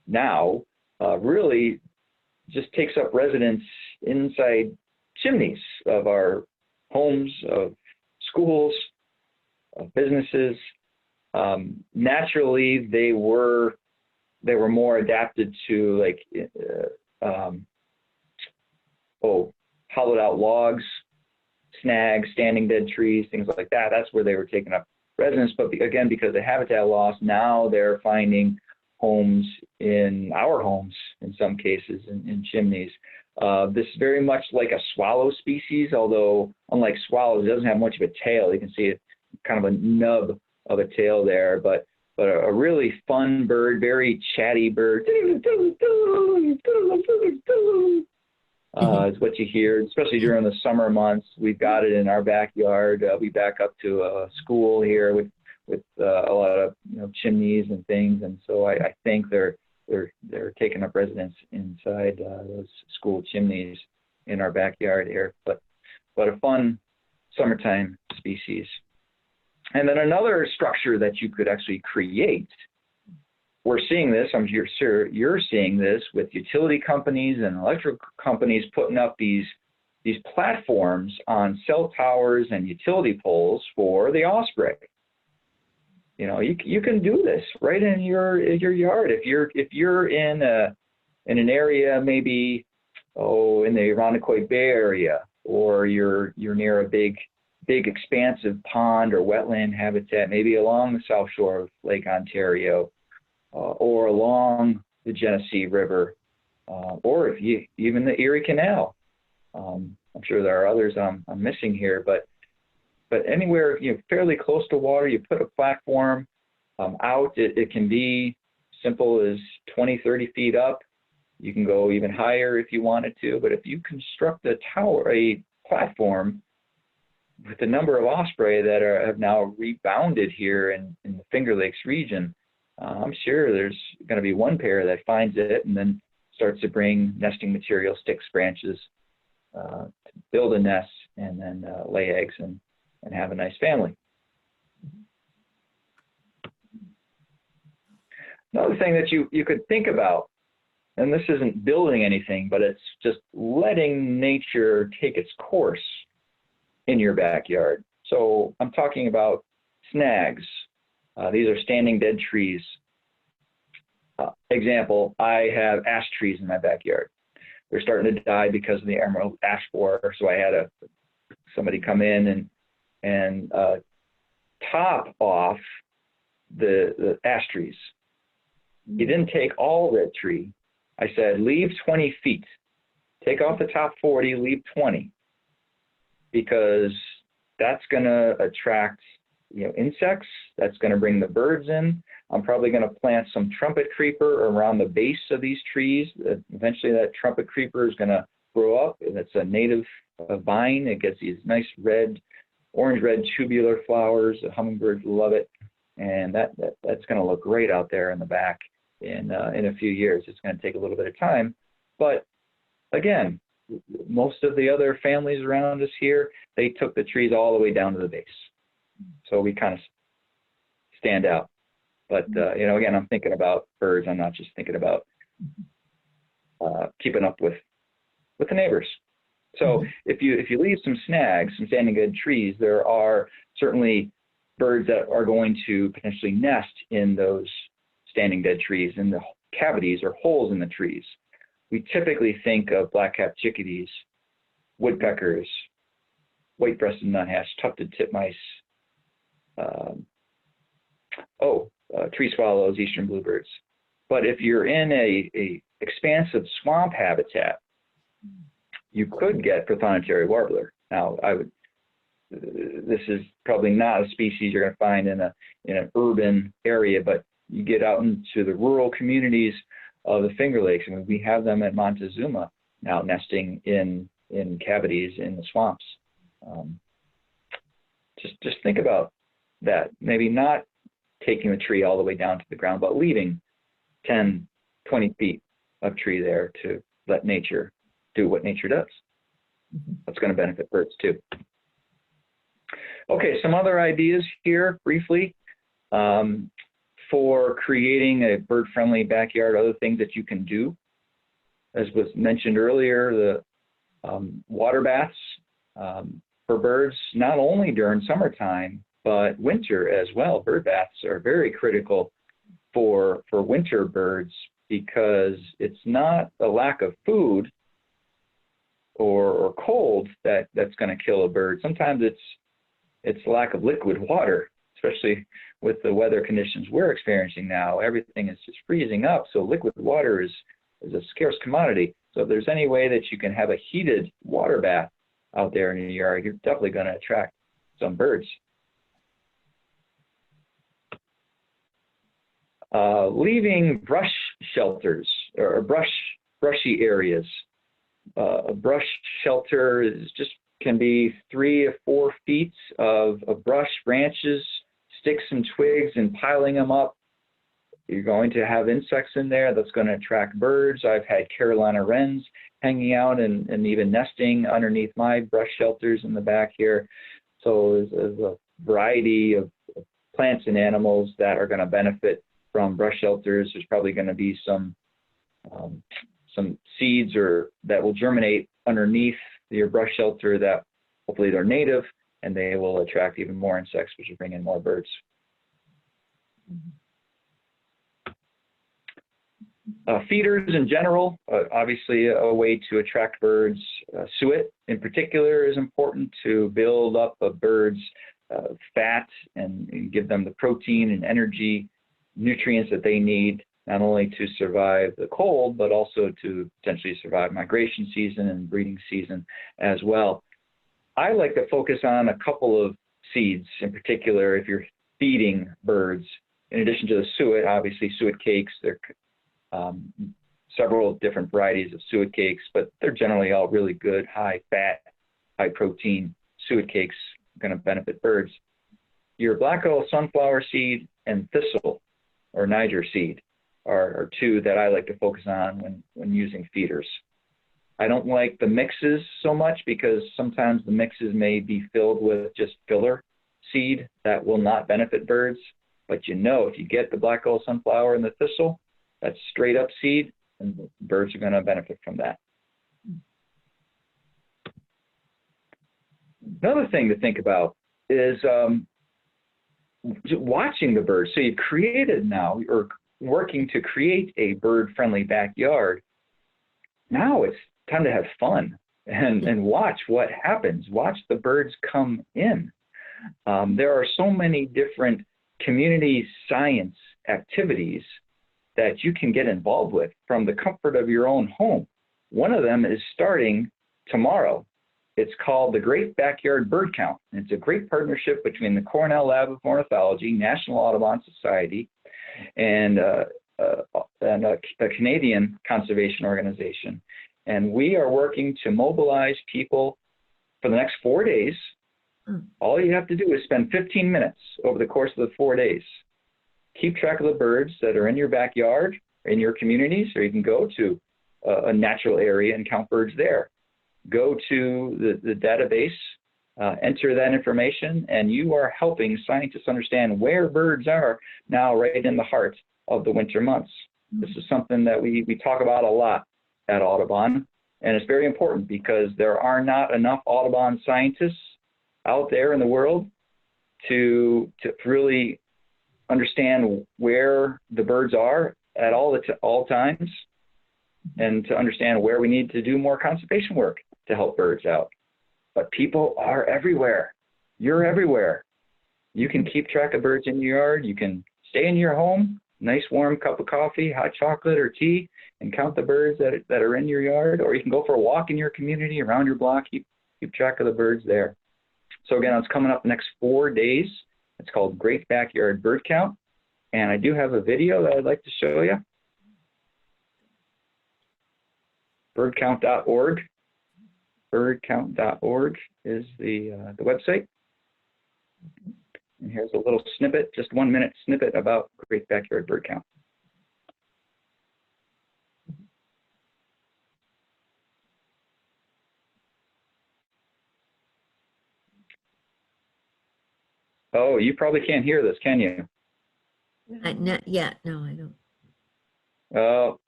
now really just takes up residence inside chimneys of our homes, of schools, of businesses. Naturally, they were more adapted to like hollowed out logs, snags, standing dead trees, things like that. That's where they were taking up residence. But again, because of habitat loss, now they're finding homes in our homes, in some cases, in chimneys. This is very much like a swallow species, although unlike swallows, it doesn't have much of a tail. You can see it kind of a nub of a tail there, but a really fun bird, very chatty bird. Is what you hear, especially during the summer months. We've got it in our backyard. We back up to a school here with a lot of chimneys and things, and so I think they're taking up residence inside those school chimneys in our backyard here. But a fun summertime species. And then another structure that you could actually create. We're seeing this, I'm sure you're seeing this with utility companies and electric companies putting up these platforms on cell towers and utility poles for the osprey. You can do this right in your yard. If you're in an area, maybe in the Irondequoit Bay area, or you're near a big expansive pond or wetland habitat, maybe along the south shore of Lake Ontario, or along the Genesee River, or even the Erie Canal. I'm sure there are others I'm missing here, but anywhere fairly close to water, you put a platform out. It can be simple as 20, 30 feet up. You can go even higher if you wanted to, but if you construct a platform with the number of osprey that have now rebounded here in the Finger Lakes region, I'm sure there's going to be one pair that finds it and then starts to bring nesting material, sticks, branches, to build a nest, and then lay eggs and have a nice family. Another thing that you could think about, and this isn't building anything, but it's just letting nature take its course in your backyard. So I'm talking about snags. These are standing dead trees. Example, I have ash trees in my backyard. They're starting to die because of the emerald ash borer. So I had somebody come in and top off the ash trees. He didn't take all that tree. I said, leave 20 feet. Take off the top 40, leave 20. Because that's going to attract insects. That's going to bring the birds in. I'm probably going to plant some trumpet creeper around the base of these trees. Eventually that trumpet creeper is going to grow up, and it's a native vine. It gets these nice orange-red tubular flowers. The hummingbirds love it, and that's going to look great out there in the back in a few years. It's going to take a little bit of time, but again, most of the other families around us here, they took the trees all the way down to the base. So we kind of stand out. But, again, I'm thinking about birds. I'm not just thinking about keeping up with the neighbors. So if you leave some snags, some standing dead trees, there are certainly birds that are going to potentially nest in those standing dead trees, in the cavities or holes in the trees. We typically think of black-capped chickadees, woodpeckers, white-breasted nuthatch, tufted titmice, tree swallows, eastern bluebirds. But if you're in a expansive swamp habitat, you could get prothonotary warbler. Now, this is probably not a species you're going to find in an urban area, but you get out into the rural communities of the Finger Lakes, and we have them at Montezuma now nesting in cavities in the swamps. Just think about that. Maybe not taking the tree all the way down to the ground, but leaving 10, 20 feet of tree there to let nature do what nature does. That's going to benefit birds too. Okay, some other ideas here briefly for creating a bird-friendly backyard, other things that you can do. As was mentioned earlier, the water baths for birds, not only during summertime, but winter as well. Bird baths are very critical for winter birds because it's not a lack of food or cold that's going to kill a bird. Sometimes it's lack of liquid water, especially with the weather conditions we're experiencing now. Everything is just freezing up, so liquid water is a scarce commodity. So if there's any way that you can have a heated water bath out there in your yard, you're definitely going to attract some birds. Leaving brush shelters or brushy areas. A brush shelter can be 3 or 4 feet of brush, branches, sticks and twigs, and piling them up. You're going to have insects in there that's going to attract birds. I've had Carolina wrens hanging out and even nesting underneath my brush shelters in the back here. So there's a variety of plants and animals that are going to benefit from brush shelters. There's probably going to be some seeds that will germinate underneath your brush shelter that hopefully they're native and they will attract even more insects, which will bring in more birds. Feeders in general, obviously a way to attract birds. Suet in particular is important to build up a bird's fat and give them the protein and energy, nutrients that they need, not only to survive the cold, but also to potentially survive migration season and breeding season as well. I like to focus on a couple of seeds in particular if you're feeding birds. In addition to the suet, obviously suet cakes, there are several different varieties of suet cakes, but they're generally all really good, high fat, high protein suet cakes, going to benefit birds. Your black oil sunflower seed and thistle or Niger seed are 2 that I like to focus on when using feeders. I don't like the mixes so much because sometimes the mixes may be filled with just filler seed that will not benefit birds. But if you get the black oil sunflower and the thistle, that's straight up seed, and birds are going to benefit from that. Another thing to think about is watching the birds. So you've created now, or working to create a bird-friendly backyard. Now it's time to have fun and watch what happens. Watch the birds come in. There are so many different community science activities that you can get involved with from the comfort of your own home. One of them is starting tomorrow. It's called the Great Backyard Bird Count. It's a great partnership between the Cornell Lab of Ornithology, National Audubon Society, and a Canadian conservation organization. And we are working to mobilize people for the next 4 days. All you have to do is spend 15 minutes over the course of the 4 days. Keep track of the birds that are in your backyard, in your communities, or you can go to a natural area and count birds there. Go to the database, enter that information, and you are helping scientists understand where birds are now right in the heart of the winter months. This is something that we talk about a lot at Audubon, and it's very important because there are not enough Audubon scientists out there in the world to really understand where the birds are at all times, and to understand where we need to do more conservation work to help birds out. But people are everywhere. You're everywhere. You can keep track of birds in your yard. You can stay in your home, nice warm cup of coffee, hot chocolate or tea, and count the birds that are in your yard. Or you can go for a walk in your community around your block. Keep track of the birds there. So again, it's coming up the next 4 days. It's called Great Backyard Bird Count. And I do have a video that I'd like to show you. Birdcount.org. Birdcount.org is the website. And here's a little snippet, just 1 minute snippet about Great Backyard Bird Count. Oh, you probably can't hear this, can you? Not yet. No, I don't. Oh,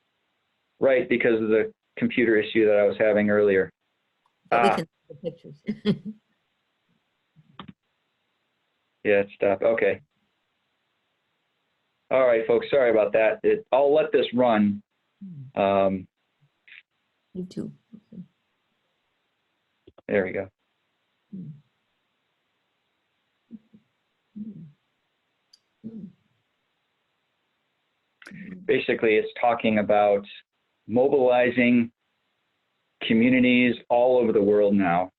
right, because of the computer issue that I was having earlier. But we can see the pictures. Yeah, it stopped. Okay. All right, folks. Sorry about that. I'll let this run. You too. Okay. There we go. Basically, it's talking about mobilizing communities all over the world now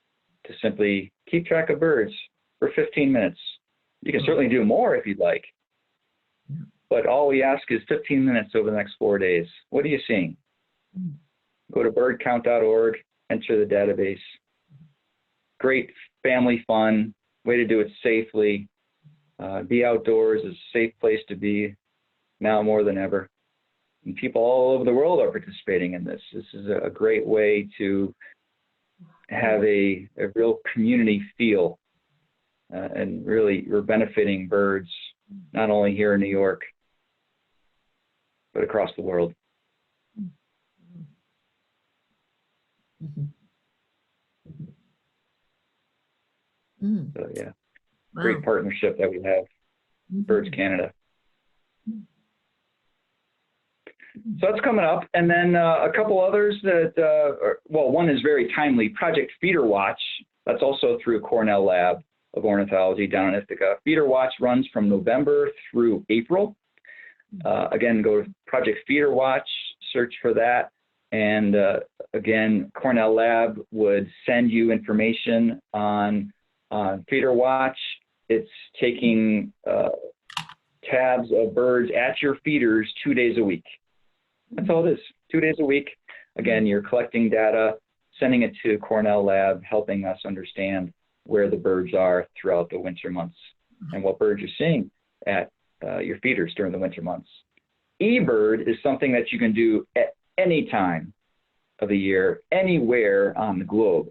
to simply keep track of birds for 15 minutes. You can certainly do more if you'd like, but all we ask is 15 minutes over the next 4 days. What are you seeing? Go to birdcount.org, enter the database. Great family fun, way to do it safely. Be outdoors is a safe place to be now more than ever. And people all over the world are participating in this. This is a great way to have a real community feel. And really, we're benefiting birds, not only here in New York, but across the world. So yeah, Wow. great partnership that we have, Birds Canada. So that's coming up. And then a couple others that, well, one is very timely, Project Feeder Watch. That's also through Cornell Lab of Ornithology down in Ithaca. Feeder Watch runs from November through April. Again, go to Project Feeder Watch, search for that. And again, Cornell Lab would send you information on Feeder Watch. It's taking tabs of birds at your feeders 2 days a week. That's all it is, 2 days a week. Again, you're collecting data, sending it to Cornell Lab, helping us understand where the birds are throughout the winter months and what birds you're seeing at your feeders during the winter months. eBird is something that you can do at any time of the year, anywhere on the globe.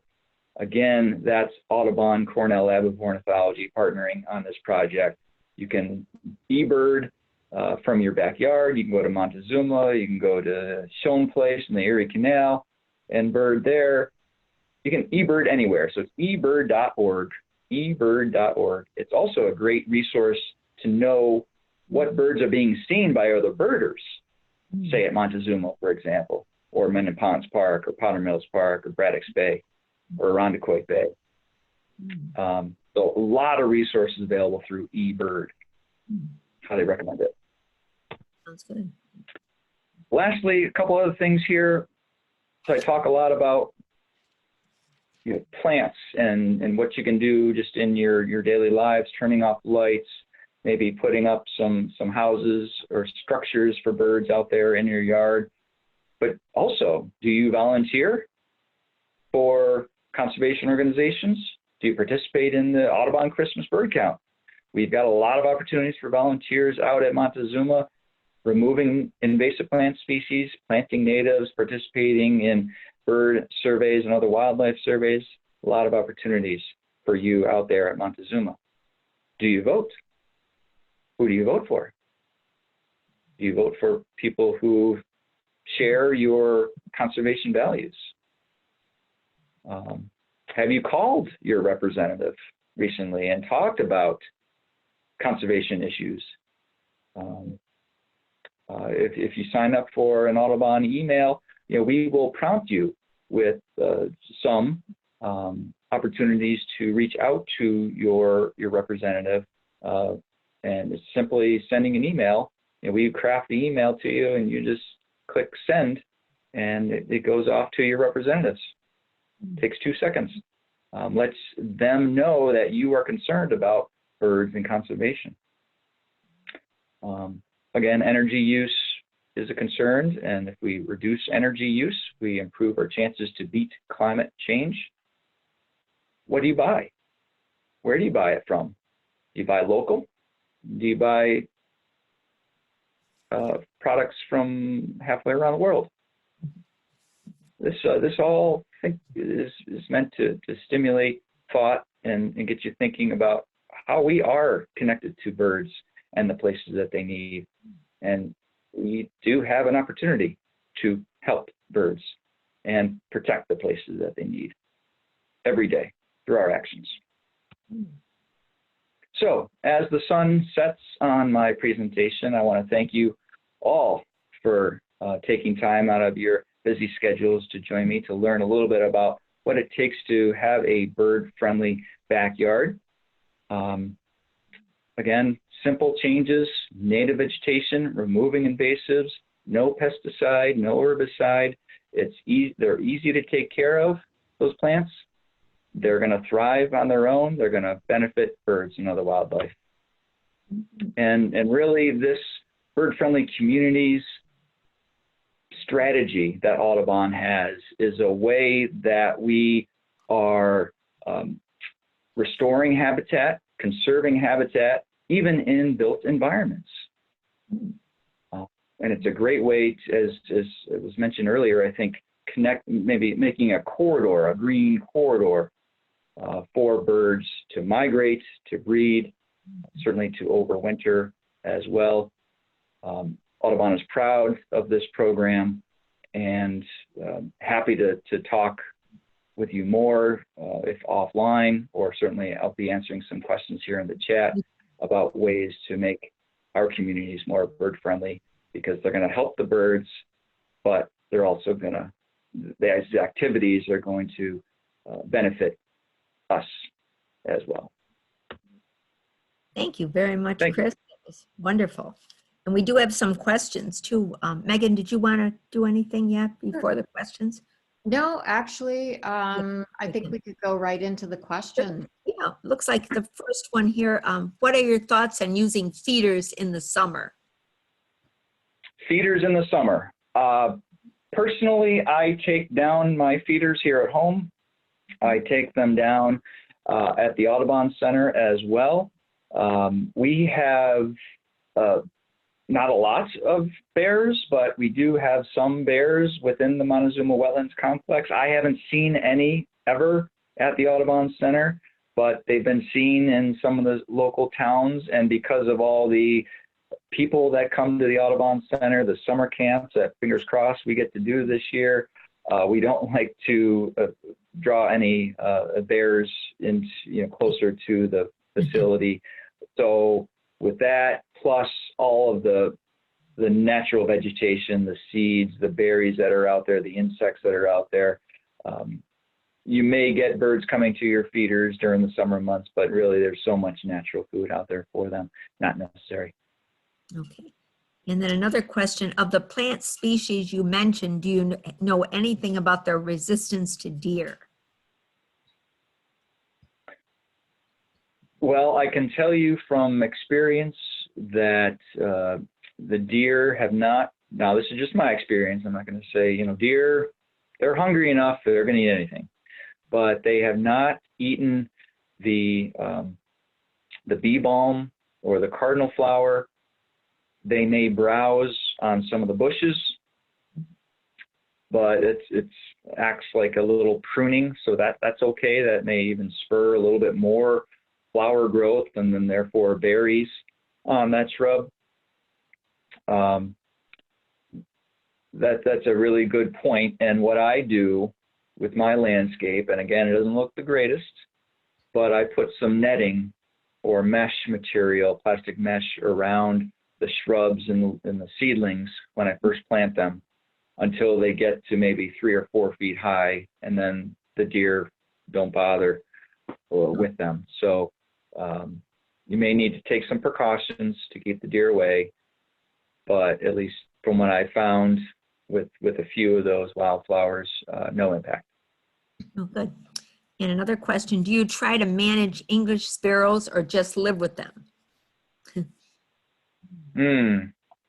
Again, that's Audubon, Cornell Lab of Ornithology partnering on this project. You can eBird from your backyard. You can go to Montezuma. You can go to Schoen Place in the Erie Canal and bird there. You can eBird anywhere. So it's ebird.org, ebird.org. It's also a great resource to know what birds are being seen by other birders, say at Montezuma, for example, or Mendon Ponds Park, or Potter Mills Park, or Braddock's Bay, or Irondequoit Bay. So a lot of resources available through eBird. Highly recommend it. Sounds good. Lastly, a couple other things here. So I talk a lot about plants and what you can do just in your daily lives, turning off lights, maybe putting up some houses or structures for birds out there in your yard. But also, do you volunteer for conservation organizations? Do you participate in the Audubon Christmas bird count? We've got a lot of opportunities for volunteers out at Montezuma, removing invasive plant species, planting natives, participating in bird surveys and other wildlife surveys. A lot of opportunities for you out there at Montezuma. Do you vote? Who do you vote for? Do you vote for people who share your conservation values? Have you called your representative recently and talked about conservation issues? If you sign up for an Audubon email, we will prompt you with some opportunities to reach out to your representative, and it's simply sending an email. We craft the email to you, and you just click send, and it goes off to your representatives. It takes 2 seconds. Lets them know that you are concerned about birds and conservation. Again, energy use is a concern, and if we reduce energy use, we improve our chances to beat climate change. What do you buy? Where do you buy it from? Do you buy local? Do you buy products from halfway around the world? This all I think is meant to stimulate thought and get you thinking about how we are connected to birds and the places that they need. And we do have an opportunity to help birds and protect the places that they need every day through our actions. So as the sun sets on my presentation, I want to thank you all for taking time out of your busy schedules to join me to learn a little bit about what it takes to have a bird-friendly backyard. Again, simple changes, native vegetation, removing invasives, no pesticide, no herbicide. They're easy to take care of, those plants. They're going to thrive on their own. They're going to benefit birds and other wildlife. And really this bird-friendly communities strategy that Audubon has is a way that we are restoring habitat, conserving habitat, even in built environments. And it's a great way to, as it was mentioned earlier, I think, maybe making a corridor, a green corridor for birds to migrate, to breed, certainly to overwinter as well. Audubon is proud of this program and happy to talk with you more if offline, or certainly I'll be answering some questions here in the chat about ways to make our communities more bird friendly, because they're going to help the birds, but they're also going to, the activities are going to benefit us as well. Thank you very much, Thank you. Chris. That was wonderful. And we do have some questions too. Megan, did you want to do anything yet before the questions? No, actually, I think we could go right into the question. Yeah, looks like the first one here. What are your thoughts on using feeders in the summer? Feeders in the summer. Personally, I take down my feeders here at home. I take them down at the Audubon Center as well. We have not a lot of bears, but we do have some bears within the Montezuma Wetlands complex. I haven't seen any ever at the Audubon Center, but they've been seen in some of the local towns. And because of all the people that come to the Audubon Center, the summer camps that, fingers crossed, we get to do this year, we don't like to draw any bears in, closer to the facility. So with that, plus all of the natural vegetation, the seeds, the berries that are out there, the insects that are out there, you may get birds coming to your feeders during the summer months, but really there's so much natural food out there for them, not necessary. Okay. And then another question, of the plant species you mentioned, do you know anything about their resistance to deer? Well, I can tell you from experience that the deer have not, now this is just my experience, I'm not going to say, deer, they're hungry enough, they're going to eat anything, but they have not eaten the bee balm or the cardinal flower. They may browse on some of the bushes, but it acts like a little pruning, so that's okay. That may even spur a little bit more flower growth and then therefore berries on that shrub. That's a really good point. And what I do with my landscape, and again, it doesn't look the greatest, but I put some netting or mesh material, plastic mesh, around the shrubs and the seedlings when I first plant them until they get to maybe 3 or 4 feet high, and then the deer don't bother with them. So you may need to take some precautions to keep the deer away, but at least from what I found with a few of those wildflowers, no impact. Oh, good. And another question, do you try to manage English sparrows or just live with them?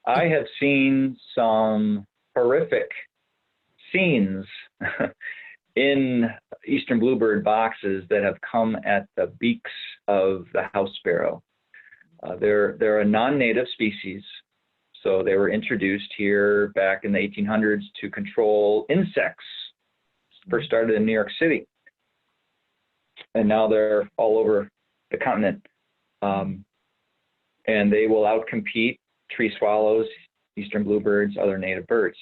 I have seen some horrific scenes in eastern bluebird boxes that have come at the beaks of the house sparrow. They're a non-native species, so they were introduced here back in the 1800s to control insects. First started in New York City, and now they're all over the continent. And they will outcompete tree swallows, eastern bluebirds, other native birds.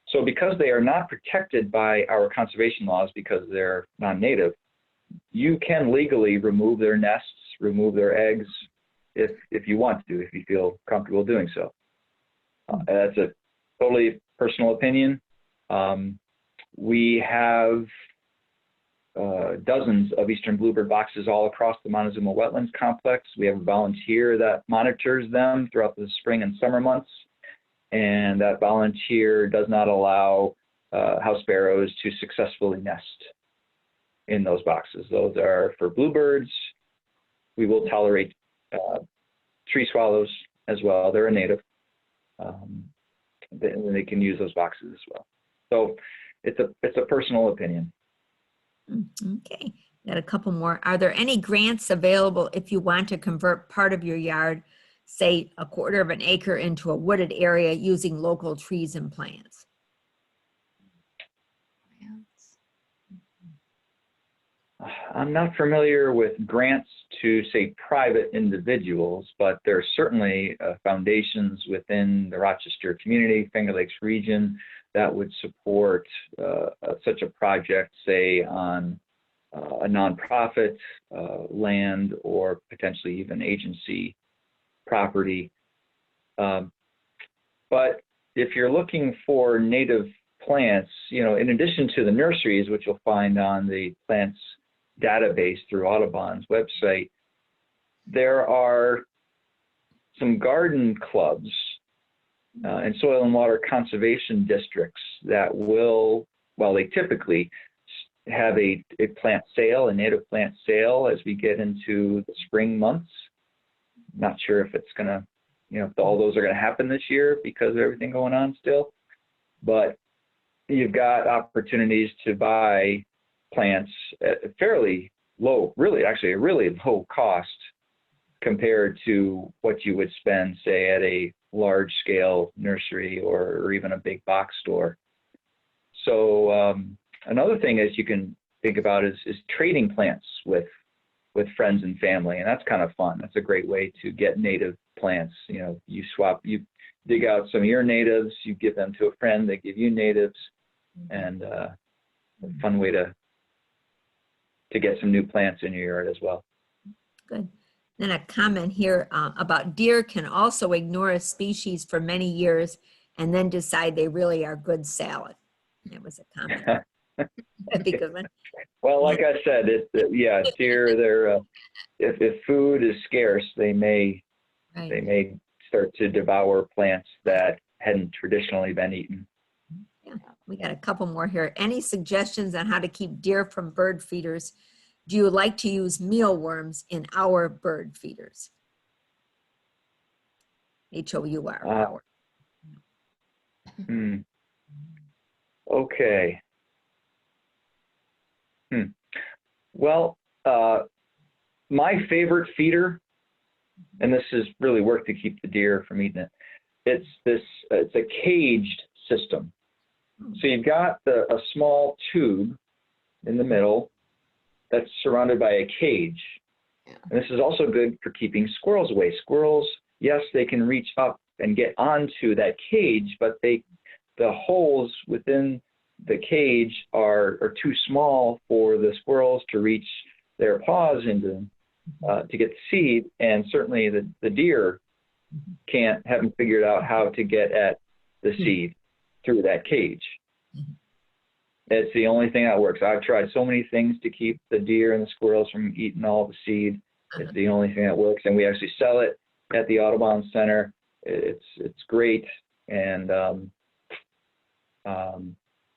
So because they are not protected by our conservation laws because they're non-native, you can legally remove their nests, remove their eggs, if you want to, if you feel comfortable doing so. That's a totally personal opinion. We have dozens of eastern bluebird boxes all across the Montezuma Wetlands complex. We have a volunteer that monitors them throughout the spring and summer months, and that volunteer does not allow house sparrows to successfully nest in those boxes. Those are for bluebirds. We will tolerate tree swallows as well. They're a native. They can use those boxes as well. So it's a personal opinion. Okay, got a couple more. Are there any grants available if you want to convert part of your yard, say a quarter of an acre, into a wooded area using local trees and plants? I'm not familiar with grants to, say, private individuals, but there are certainly foundations within the Rochester community, Finger Lakes region, that would support such a project, say, on a nonprofit land or potentially even agency property. But if you're looking for native plants, you know, in addition to the nurseries, which you'll find on the plants database through Audubon's website, there are some garden clubs and soil and water conservation districts that will, well, they typically have a plant sale, a native plant sale as we get into the spring months. Not sure if it's gonna, you know, if all those are gonna happen this year because of everything going on still, but you've got opportunities to buy plants at a fairly low, really actually a really low cost compared to what you would spend, say, at a large scale nursery or even a big box store. So another thing is you can think about is trading plants with friends and family, and that's kind of fun. That's a great way to get native plants. You know, you dig out some of your natives, you give them to a friend, they give you natives, and a fun way to get some new plants in your yard as well. Good. Then a comment here about deer can also ignore a species for many years and then decide they really are good salad. That was a comment. That'd be a good one. Well, like I said, yeah, deer, they're if food is scarce, they may start to devour plants that hadn't traditionally been eaten. Yeah, we got a couple more here. Any suggestions on how to keep deer from bird feeders? Do you like to use mealworms in our bird feeders? H-O-U-R. Our. Okay. Well, my favorite feeder, and this has really worked to keep the deer from eating it, it's a caged system. So you've got a small tube in the middle that's surrounded by a cage. Yeah. And this is also good for keeping squirrels away. Squirrels, yes, they can reach up and get onto that cage, but the holes within the cage are too small for the squirrels to reach their paws into to get the seed, and certainly the deer haven't figured out how to get at the seed through that cage. It's the only thing that works. I've tried so many things to keep the deer and the squirrels from eating all the seed. It's the only thing that works, and we actually sell it at the Audubon Center. It's great, and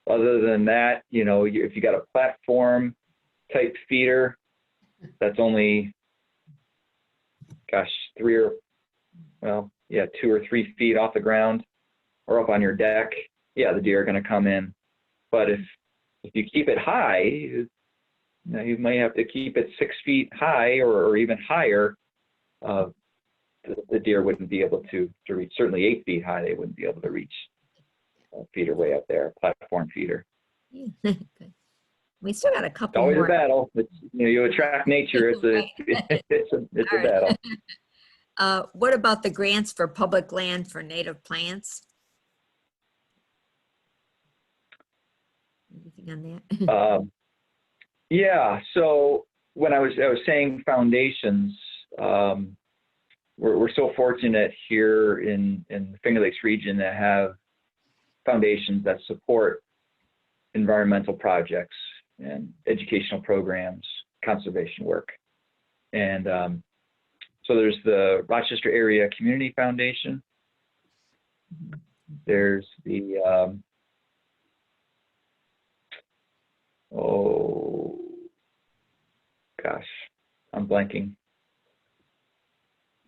other than that, you know, if you got a platform type feeder, that's only, gosh, 2 or 3 feet off the ground or up on your deck, yeah, the deer are going to come in. But if you keep it high, you may have to keep it 6 feet high or even higher. The deer wouldn't be able to reach, certainly 8 feet high, they wouldn't be able to reach a feeder way up there, platform feeder. Yeah. Good. We still got a It's couple always a more. battle. You attract nature. It's a All right. battle. What about the grants for public land for native plants? Anything on that? Yeah. So when I was saying foundations, we're so fortunate here in the Finger Lakes region to have foundations that support environmental projects and educational programs, conservation work. And so there's the Rochester Area Community Foundation. There's the, oh gosh, I'm blanking.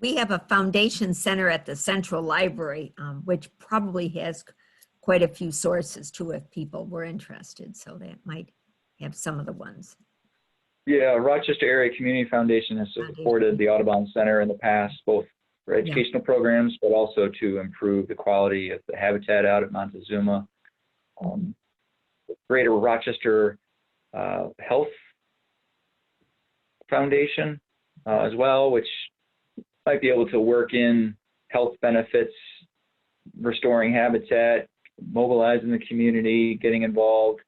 We have a foundation center at the Central Library, which probably has quite a few sources too if people were interested. So that might have some of the ones. Yeah, Rochester Area Community Foundation has supported the Audubon Center in the past, both for educational programs, but also to improve the quality of the habitat out at Montezuma. Greater Rochester Health Foundation as well, which might be able to work in health benefits, restoring habitat, mobilizing the community, getting involved,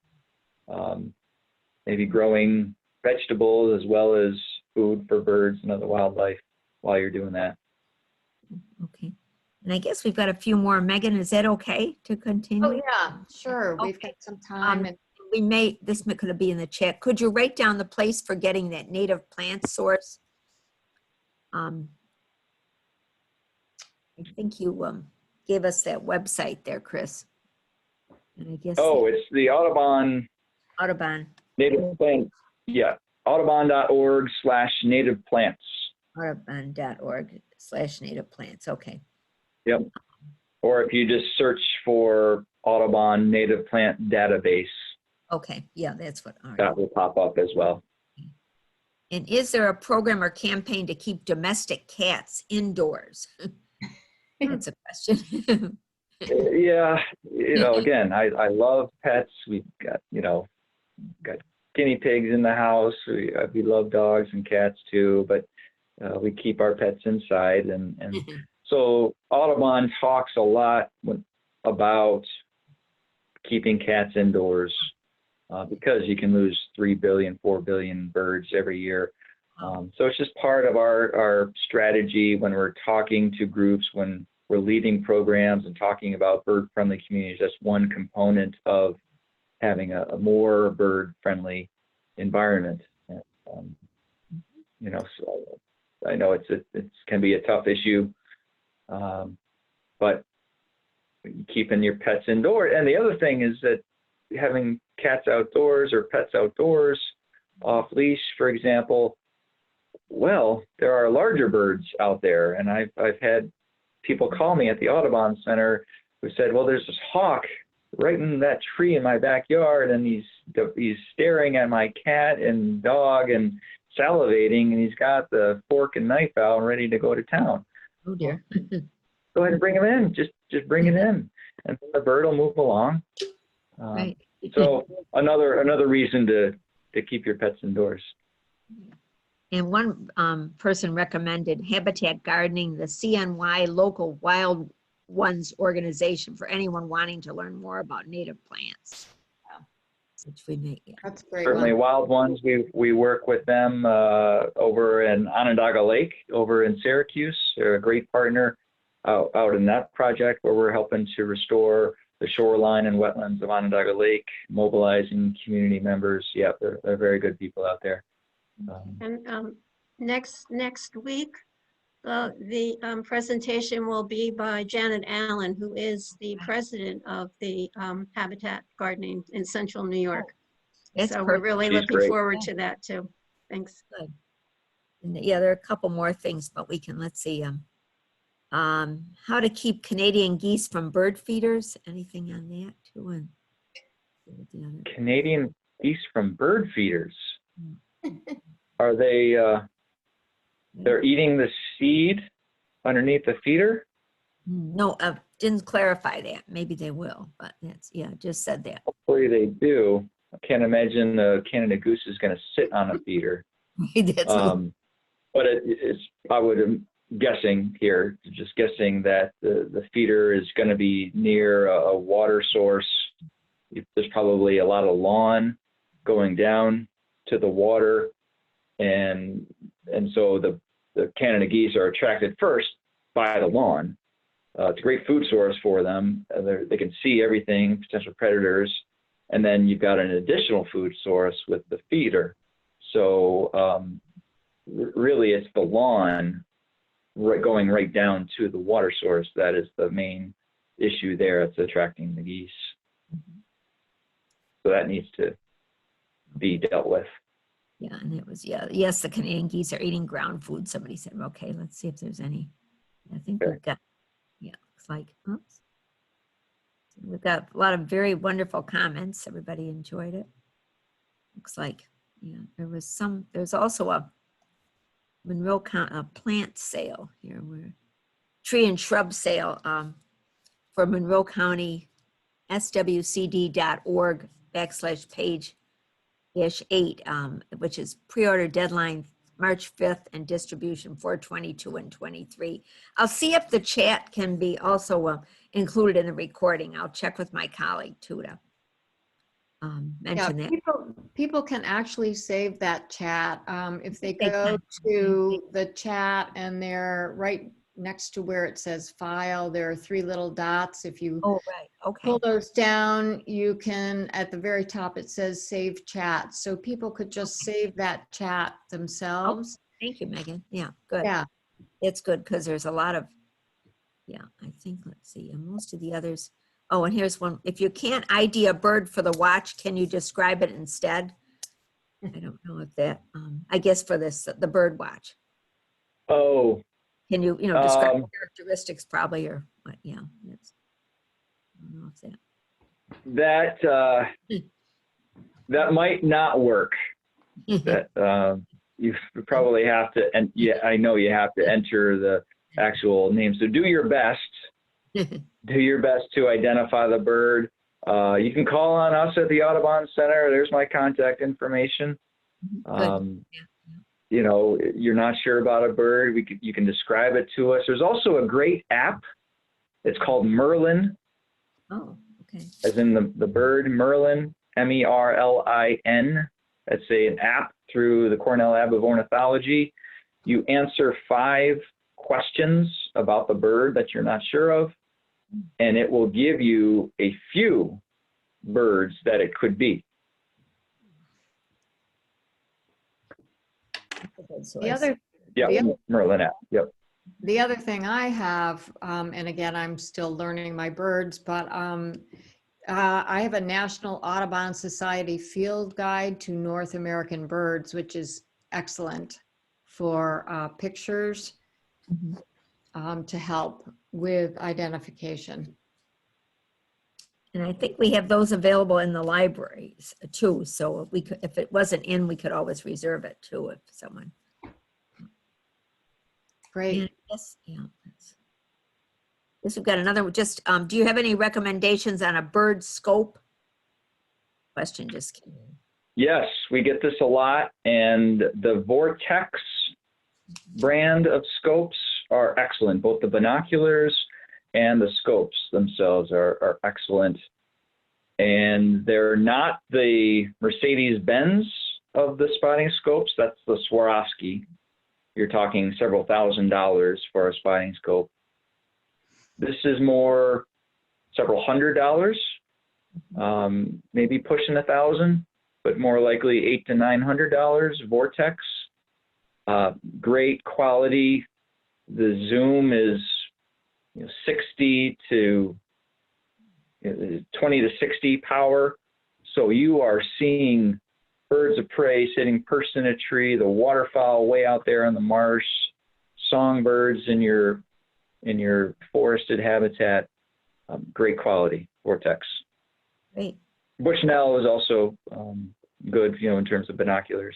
maybe growing vegetables as well as food for birds and other wildlife while you're doing that. Okay. And I guess we've got a few more. Megan, is that okay to continue? Oh, yeah, sure. We've Okay. got some time. And We may, this could be in the chat. Could you write down the place for getting that native plant source? I think you gave us that website there, Chris. And I guess It's the Audubon Audubon, Native Plant, yeah, audubon.org/native plants. audubon.org/native plants. Okay. Yep. Or if you just search for Audubon Native Plant Database, Okay. Yeah, that's what. All right. that will pop up as well. And is there a program or campaign to keep domestic cats indoors? That's a question. Yeah, again, I love pets. We've got, got guinea pigs in the house. We love dogs and cats too, but we keep our pets inside. And so Audubon talks a lot about keeping cats indoors because you can lose 3 billion, 4 billion birds every year. So it's just part of our strategy when we're talking to groups, when we're leading programs and talking about bird-friendly communities. That's one component of having a more bird-friendly environment. So I know it can be a tough issue, but keeping your pets indoors. And the other thing is that having cats outdoors or pets outdoors, off leash, for example, well, there are larger birds out there, and I've had people call me at the Audubon Center who said, well, there's this hawk right in that tree in my backyard, and he's staring at my cat and dog and salivating, and he's got the fork and knife out ready to go to town. Oh dear. Go ahead and bring him in. Just bring it in, and the bird will move along. Right. So another reason to keep your pets indoors. And one person recommended habitat gardening, the CNY Local Wild Ones organization for anyone wanting to learn more about native plants. Which we may, yeah. that's a great. Certainly one. Wild Ones, we work with them over in Onondaga Lake over in Syracuse. They're a great partner out in that project where we're helping to restore the shoreline and wetlands of Onondaga Lake, mobilizing community members. Yeah, they're very good people out there. And next week, the presentation will be by Janet Allen, who is the president of the Habitat Gardening in Central New York. That's So we're really She's looking great. forward to that too. Thanks. Good. And yeah, there are a couple more things, but we can, let's see. How to keep Canadian geese from bird feeders. Anything on that too? And the other. Canadian geese from bird feeders. Are they, they're eating the seed underneath the feeder? No, didn't clarify that. Maybe they will, but that's, yeah, just said that. Hopefully they do. I can't imagine a Canada goose is going to sit on a feeder. But I would guessing here, just guessing that the feeder is going to be near a water source. There's probably a lot of lawn going down to the water, and so the Canada geese are attracted first by the lawn. It's a great food source for them. They can see everything, potential predators, and then you've got an additional food source with the feeder. So really, it's the lawn going right down to the water source that is the main issue there. It's attracting the geese. So that needs to be dealt with. Yeah, and it was, yes, the Canadian geese are eating ground food. Somebody said, okay, let's see if there's any. I think we've got, looks like, oops. We've got a lot of very wonderful comments. Everybody enjoyed it. Looks like, there's also a Monroe County plant sale here, where tree and shrub sale for Monroe County swcd.org/page-8, which is pre-order deadline March 5th and distribution 4/22 and 23. I'll see if the chat can be also included in the recording. I'll check with my colleague too to mention that. People can actually save that chat if they go to the chat, and they're right next to where it says file. There are 3 little dots. If you pull those down, you can, at the very top, it says save chat. So people could just save that chat themselves. Thank you, Megan. Yeah, good. Yeah. It's good because there's a lot of, I think, let's see, and most of the others. Oh, and here's one. If you can't ID a bird for the watch, can you describe it instead? I don't know if that, I guess for this, the bird watch. Oh. Can you, describe characteristics probably, or what? Yeah. I don't know if that might not work. That you probably have to, and I know you have to enter the actual name. So do your best. Do your best to identify the bird. You can call on us at the Audubon Center. There's my contact information. You're not sure about a bird, you can describe it to us. There's also a great app. It's called Merlin. Oh, okay. As in the bird, Merlin, MERLIN. That's an app through the Cornell Lab of Ornithology. You answer 5 questions about the bird that you're not sure of, and it will give you a few birds that it could be. Merlin app. Yep. The other thing I have, and again, I'm still learning my birds, but I have a National Audubon Society field guide to North American birds, which is excellent for pictures to help with identification. And I think we have those available in the libraries too. So if we could, if it wasn't in, we could always reserve it too if someone. Great. Yes, we've got another. Just do you have any recommendations on a bird scope? Question just came in. Yes, we get this a lot, and the Vortex brand of scopes are excellent. Both the binoculars and the scopes themselves are excellent. And they're not the Mercedes-Benz of the spotting scopes. That's the Swarovski. You're talking several $1,000s for a spotting scope. This is more several $100s, maybe pushing $1,000, but more likely $800 to $900 Vortex. Great quality. The zoom is 60 to 20 to 60 power. So you are seeing birds of prey sitting perched in a tree, the waterfowl way out there in the marsh, songbirds in your forested habitat. Great quality Vortex. Great. Bushnell is also good, in terms of binoculars.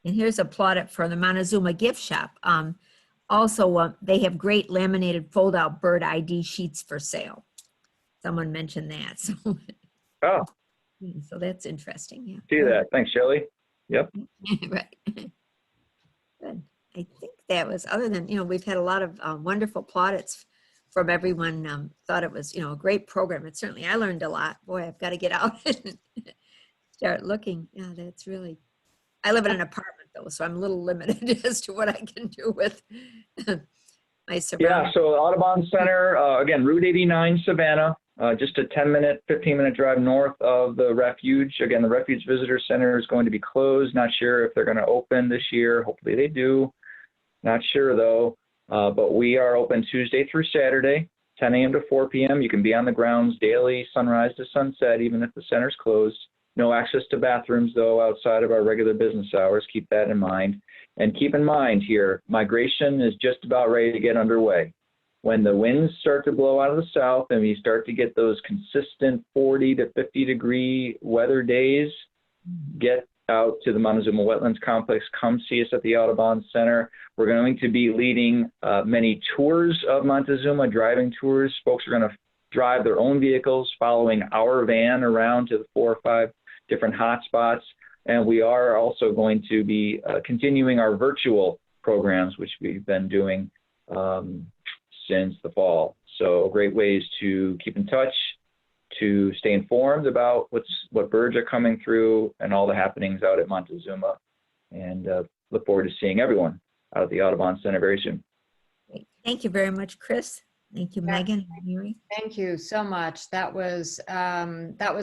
And here's a plaudit for the Montezuma gift shop. Also, they have great laminated fold-out bird ID sheets for sale. Someone mentioned that. So. Oh, So that's interesting, yeah. See that. Thanks, Shelley. Yep. Right. Good. I think that was, other than, we've had a lot of wonderful plaudits from everyone. Thought it was, a great program. And certainly I learned a lot. Boy, I've got to get out and start looking. Yeah, that's really, I live in an apartment though, so I'm a little limited as to what I can do with my surroundings. Yeah, so Audubon Center, again, Route 89, Savannah, just a 10-minute, 15-minute drive north of the refuge. Again, the Refuge Visitor Center is going to be closed. Not sure if they're going to open this year. Hopefully they do. Not sure though. But we are open Tuesday through Saturday, 10 a.m. to 4 p.m. You can be on the grounds daily, sunrise to sunset, even if the center's closed. No access to bathrooms, though, outside of our regular business hours. Keep that in mind. And keep in mind here, migration is just about ready to get underway. When the winds start to blow out of the south and we start to get those consistent 40 to 50 degree weather days, get out to the Montezuma Wetlands Complex. Come see us at the Audubon Center. We're going to be leading many tours of Montezuma, driving tours. Folks are going to drive their own vehicles, following our van around to the 4 or 5 different hotspots. And we are also going to be continuing our virtual programs, which we've been doing since the fall. So great ways to keep in touch, to stay informed about what birds are coming through and all the happenings out at Montezuma. And look forward to seeing everyone out at the Audubon Center very soon. Great. Thank you very much, Chris. Thank you, Megan and Mary. Thank you so much. That was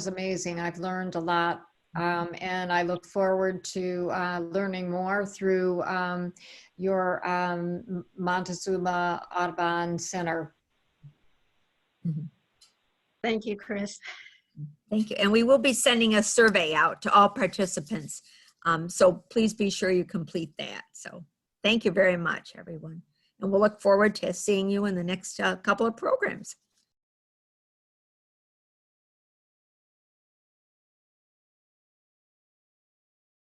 amazing. I've learned a lot, and I look forward to learning more through your Montezuma Audubon Center. Mm-hmm. Thank you, Chris. Thank you. And we will be sending a survey out to all participants. So please be sure you complete that. So thank you very much, everyone. And we'll look forward to seeing you in the next couple of programs.